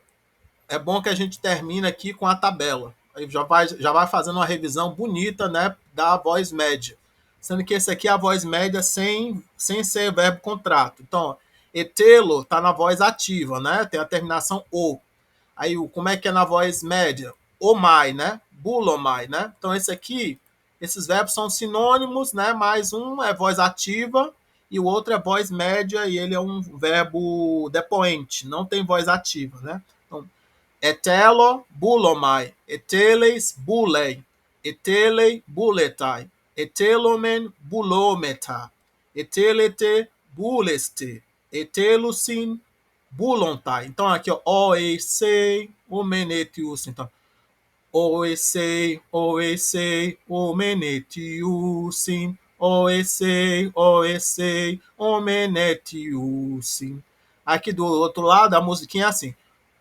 Speaker 1: É bom que a gente termina aqui com a tabela. Aí já vai fazendo uma revisão bonita, né, da voz média. Sendo que esse aqui é a voz média sem ser verbo contrato. Então, etelo tá na voz ativa, né? Tem a terminação o. Aí, como é que é na voz média? Omai, né? Bulomai, né? Então, esses verbos são sinônimos, né? Mas um é voz ativa e o outro é voz média e ele é um verbo depoente, não tem voz ativa, né? Então, etelo, bulomai, eteles, bulei, etelei, buletai, etelomen, bulometa, etelete, buleste, etelusin, bulontai. Então aqui, ó, oesei, omenetius. Então, oesei, oesei, omenetiusin, oesei, oesei, omenetiusin. Aqui do outro lado, a musiquinha é assim.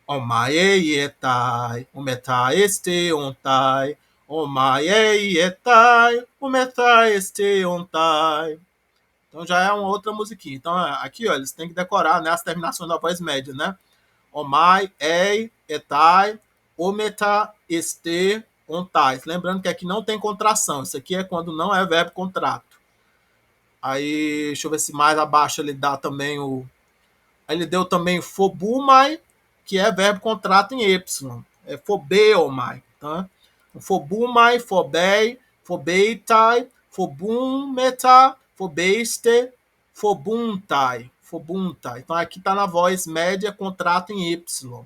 Speaker 1: Omaeietai, ometai este ontai, omaeietai, ometai este ontai. Então já é uma outra musiquinha. Então aqui, ó, eles têm que decorar, né, as terminações da voz média, né? Omai, ei, etai, ometa, este, ontai. Lembrando que aqui não tem contração. Isso aqui é quando não é verbo contrato. Aí, deixa eu ver se mais abaixo ele dá também o... Aí ele deu também fobumai, que é verbo contrato em Y. É fobeomai. Tá? Fobumai, fobei, fobeitai, fobumeta, fobeiste, fobuntai. Fobuntai. Então aqui está na voz média, contrato em Y.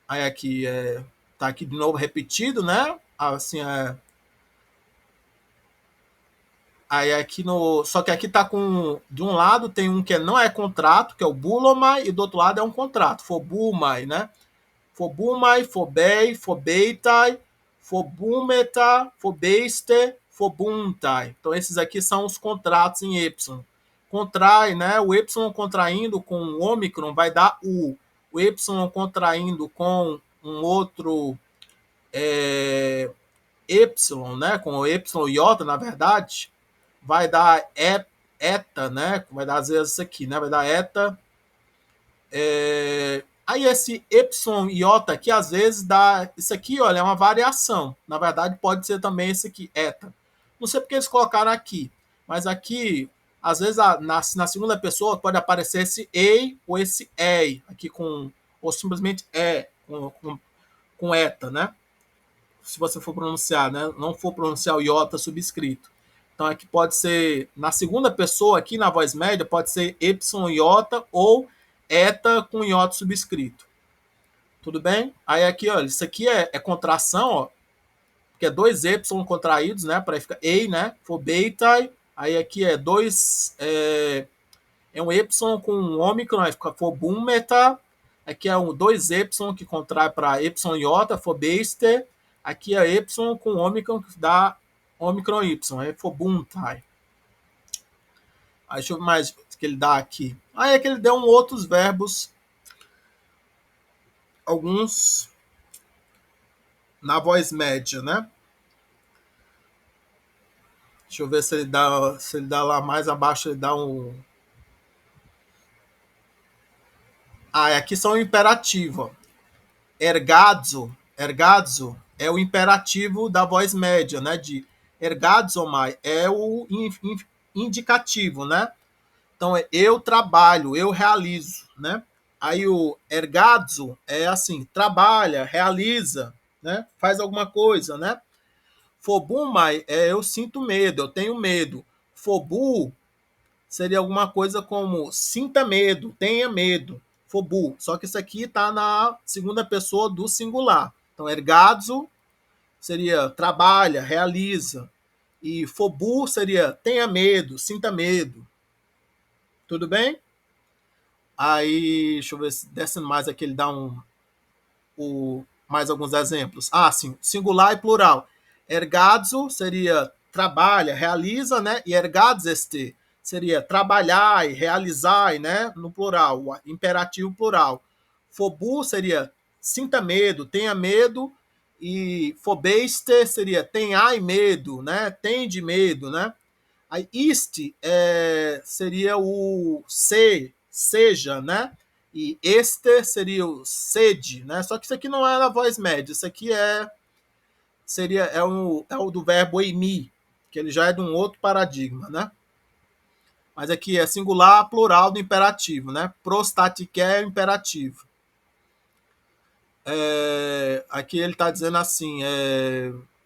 Speaker 1: Aí aqui tá aqui de novo repetido, né? Assim, aí aqui no. Só que aqui tá com. De um lado tem um que não é contrato, que é o bulomai, e do outro lado é um contrato, fobumai, né? Fobumai, fobei, fobeitai, fobumeta, fobeiste, fobuntai. Então esses aqui são os contratos em Y. Contrai, né? O Y contraindo com o ômicron vai dar U. O Y contraindo com um outro Y, né? Com o Y iota, na verdade, vai dar eta, né? Vai dar às vezes isso aqui, né? Vai dar eta. Aí esse Y iota aqui, às vezes dá... Isso aqui, olha, é uma variação. Na verdade, pode ser também esse aqui, eta. Não sei porque eles colocaram aqui. Mas aqui, às vezes, na segunda pessoa, pode aparecer esse ei ou esse ei. Aqui com... Ou simplesmente com eta, né? Se você for pronunciar, né? Não for pronunciar o iota subscrito. Então aqui pode ser, na segunda pessoa, aqui na voz média, pode ser Y iota ou eta com iota subscrito. Tudo bem? Aí aqui, olha, isso aqui é contração, ó, porque é dois Y contraídos, né? Para ficar ei, né? Fobeitai. Aí aqui é um Y com um ômicron, aí fica fobumeta. Aqui é dois Y que contrai para Y iota, fobeiste. Aqui é Y com ômicron que dá ômicron Y, é fobuntai. Aí deixa eu ver mais que ele dá aqui. Aí é que ele deu outros verbos, alguns na voz média, né? Deixa eu ver se ele dá lá mais abaixo, ele dá um... Ah, aqui são imperativo. Ergazo, ergadzo é o imperativo da voz média, né? De ergadzomai é o indicativo, né? Então é eu trabalho, eu realizo, né? Aí o ergadzo é assim, trabalha, realiza, né? Faz alguma coisa, né? Fobumai é eu sinto medo, eu tenho medo. Fobu seria alguma coisa como sinta medo, tenha medo. Fobu. Só que isso aqui está na segunda pessoa do singular. Então, ergadzo seria trabalha, realiza. E fobu seria tenha medo, sinta medo. Tudo bem? Aí, deixa eu ver se descendo mais aqui, ele dá mais alguns exemplos. Ah, sim, singular e plural. Ergadzo seria trabalha, realiza, né? E ergadzeste seria trabalhar e realizar, né? No plural, o imperativo plural. Fobu seria sinta medo, tenha medo. E fobeiste seria tenhai medo, né? Tem de medo, né? Aí este seria o se, seja, né? E este seria o sede, né? Só que isso aqui não é na voz média, isso aqui é o do verbo eimi, que ele já é de um outro paradigma, né? Mas aqui é singular, plural do imperativo, né? Prostatike é o imperativo. Aqui ele está dizendo assim,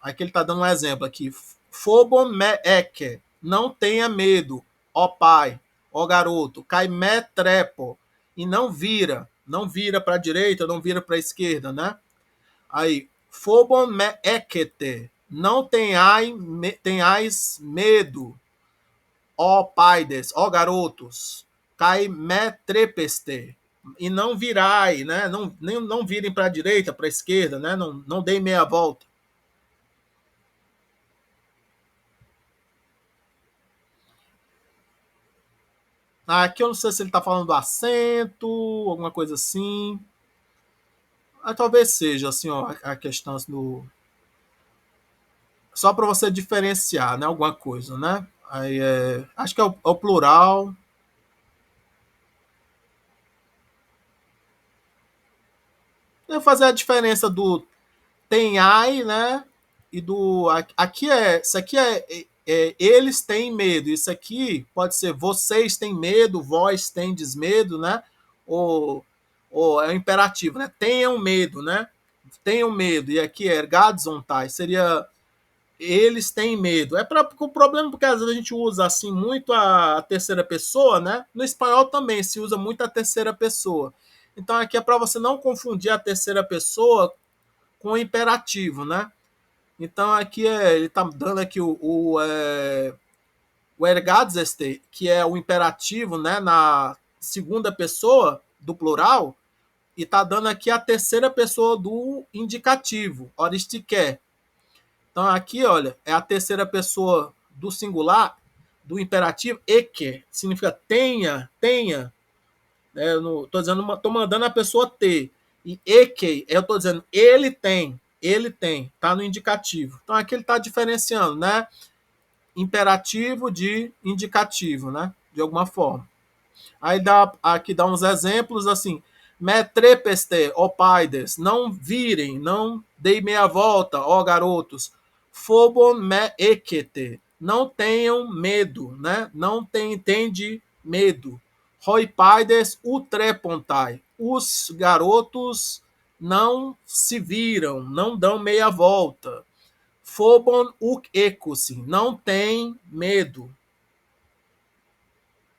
Speaker 1: aqui ele está dando um exemplo aqui. Phobon me eke, não tenha medo, ó pai, ó garoto, cai me trepo, e não vira para a direita, não vira para a esquerda, né? Aí, phobon me ekete, não tenhais medo, ó paides, ó garotos, cai me trepeste, e não virai, né? Não virem para a direita, para a esquerda, né? Não deem meia volta. Aqui eu não sei se ele está falando do acento, alguma coisa assim. Talvez seja assim, ó, a questão do. Só para você diferenciar, né? Alguma coisa, né? Aí acho que é o plural. Deve fazer a diferença do tem ai, né? E do. Aqui isso aqui eles têm medo. Isso aqui pode ser vocês têm medo, vós tendes medo, né? Ou é o imperativo, né? Tenham medo, né? Tenham medo. E aqui é ergadzontai, seria eles têm medo. O problema porque às vezes a gente usa assim muito a terceira pessoa, né? No espanhol também se usa muito a terceira pessoa. Então aqui é para você não confundir a terceira pessoa com o imperativo, né? Então aqui ele está dando aqui o ergadzeste, que é o imperativo, né, na segunda pessoa do plural, e está dando aqui a terceira pessoa do indicativo, oristiquer. Então aqui, olha, é a terceira pessoa do singular, do imperativo, eke, significa tenha. Né? Estou mandando a pessoa ter. E eke, eu estou dizendo ele tem, está no indicativo. Então aqui ele está diferenciando, né? Imperativo de indicativo, né? De alguma forma. Aí aqui dá uns exemplos assim. Me trepeste, ó paides, não virem, não dei meia volta, ó garotos. Phobon me ekete, não tenham medo, né? Não tende medo. Roi paides utrepontai, os garotos não se viram, não dão meia volta. Phobon uk ecusin, não tem medo.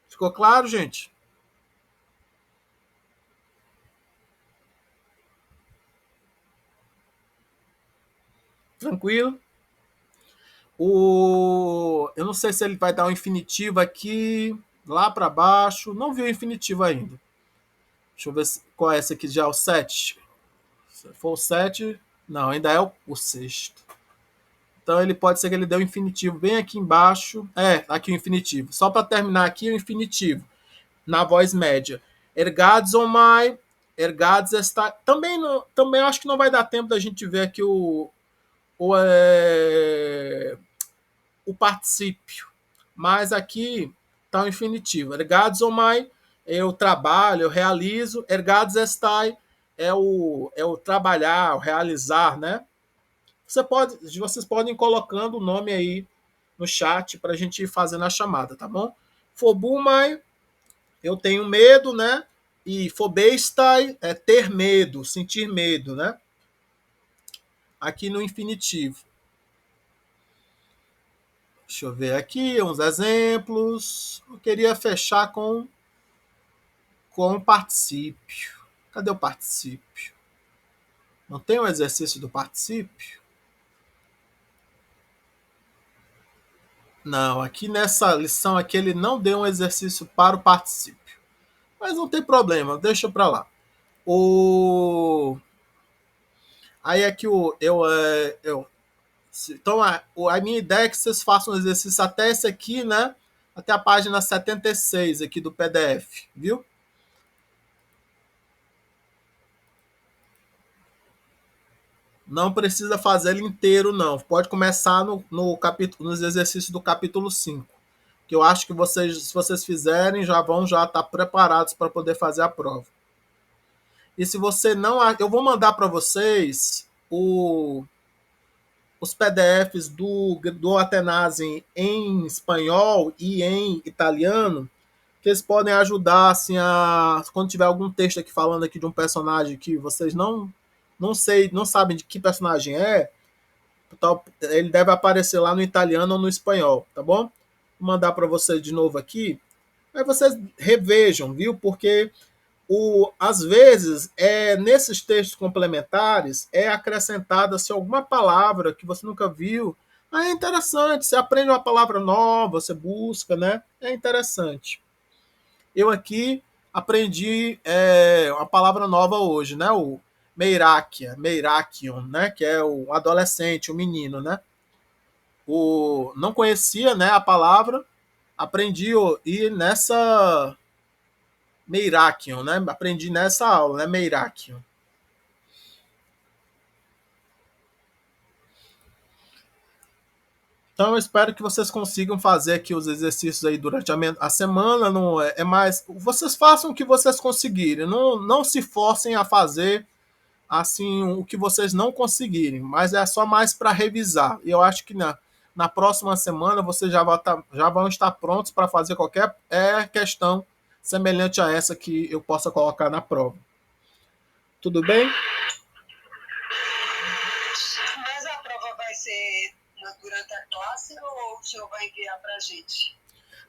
Speaker 1: Ficou claro, gente? Tranquilo? Eu não sei se ele vai dar um infinitivo aqui, lá para baixo. Não vi o infinitivo ainda. Deixa eu ver qual é esse aqui já, o 7. Se for o 7, não, ainda é o sexto. Então ele pode ser que ele dê um infinitivo bem aqui embaixo. Aqui o infinitivo. Só para terminar aqui o infinitivo. Na voz média. Ergadzomai, ergadzesta. Também acho que não vai dar tempo da gente ver aqui o particípio. Mas aqui está o infinitivo. Ergadzomai, eu trabalho, eu realizo. Ergadzestai, é o trabalhar, o realizar, né? Vocês podem ir colocando o nome aí no chat para a gente ir fazendo a chamada, tá bom? Fobumai, eu tenho medo, né? E fobeistai é ter medo, sentir medo, né? Aqui no infinitivo. Deixa eu ver aqui uns exemplos. Eu queria fechar com o particípio. Cadê o particípio? Não tem o exercício do particípio? Não, aqui nessa lição aqui ele não deu um exercício para o particípio. Mas não tem problema, deixa para lá. Aí aqui então a minha ideia é que vocês façam um exercício até esse aqui, né? Até a página 76 aqui do PDF, viu? Não precisa fazer ele inteiro, não. Pode começar no capítulo, nos exercícios do capítulo 5. Que eu acho que se vocês fizerem, já estar preparados para poder fazer a prova. E se você não... Eu vou mandar para vocês os PDFs do Atenazem em espanhol e em italiano, que eles podem ajudar, assim, quando tiver algum texto aqui falando aqui de um personagem que vocês não sabem de que personagem é, ele deve aparecer lá no italiano ou no espanhol, tá bom? Vou mandar para vocês de novo aqui. Aí vocês revejam, viu? Porque às vezes, nesses textos complementares, é acrescentada-se alguma palavra que você nunca viu. É interessante, você aprende uma palavra nova, você busca, né? É interessante. Eu aqui aprendi uma palavra nova hoje, né? O Meirakion, né? Que é o adolescente, o menino, né? Não conhecia, né, a palavra, aprendi e nessa Meirakion, né? Aprendi nessa aula, né? Meirakion. Então eu espero que vocês consigam fazer aqui os exercícios aí durante a semana. Não é mais. Vocês façam o que vocês conseguirem. Não se forcem a fazer assim o que vocês não conseguirem, mas é só mais para revisar. E eu acho que na próxima semana vocês já vão estar prontos para fazer qualquer questão semelhante a essa que eu possa colocar na prova. Tudo bem?
Speaker 3: Mas a prova vai ser durante a classe ou o senhor vai enviar para a gente?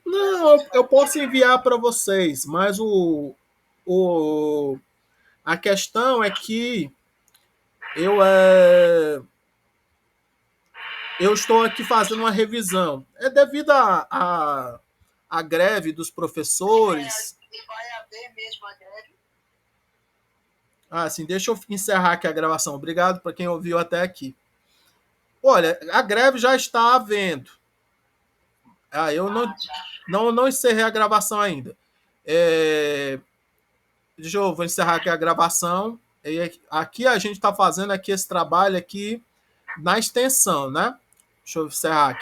Speaker 1: Não, eu posso enviar para vocês, mas a questão é que eu estou aqui fazendo uma revisão. É devido à greve dos professores.
Speaker 3: E vai haver mesmo a greve?
Speaker 1: Sim, deixa eu encerrar aqui a gravação. Obrigado para quem ouviu até aqui. Olha, a greve já está havendo. Eu não encerrei a gravação ainda. Vou encerrar aqui a gravação. E aqui a gente está fazendo aqui esse trabalho aqui na extensão, né? Deixa eu encerrar aqui.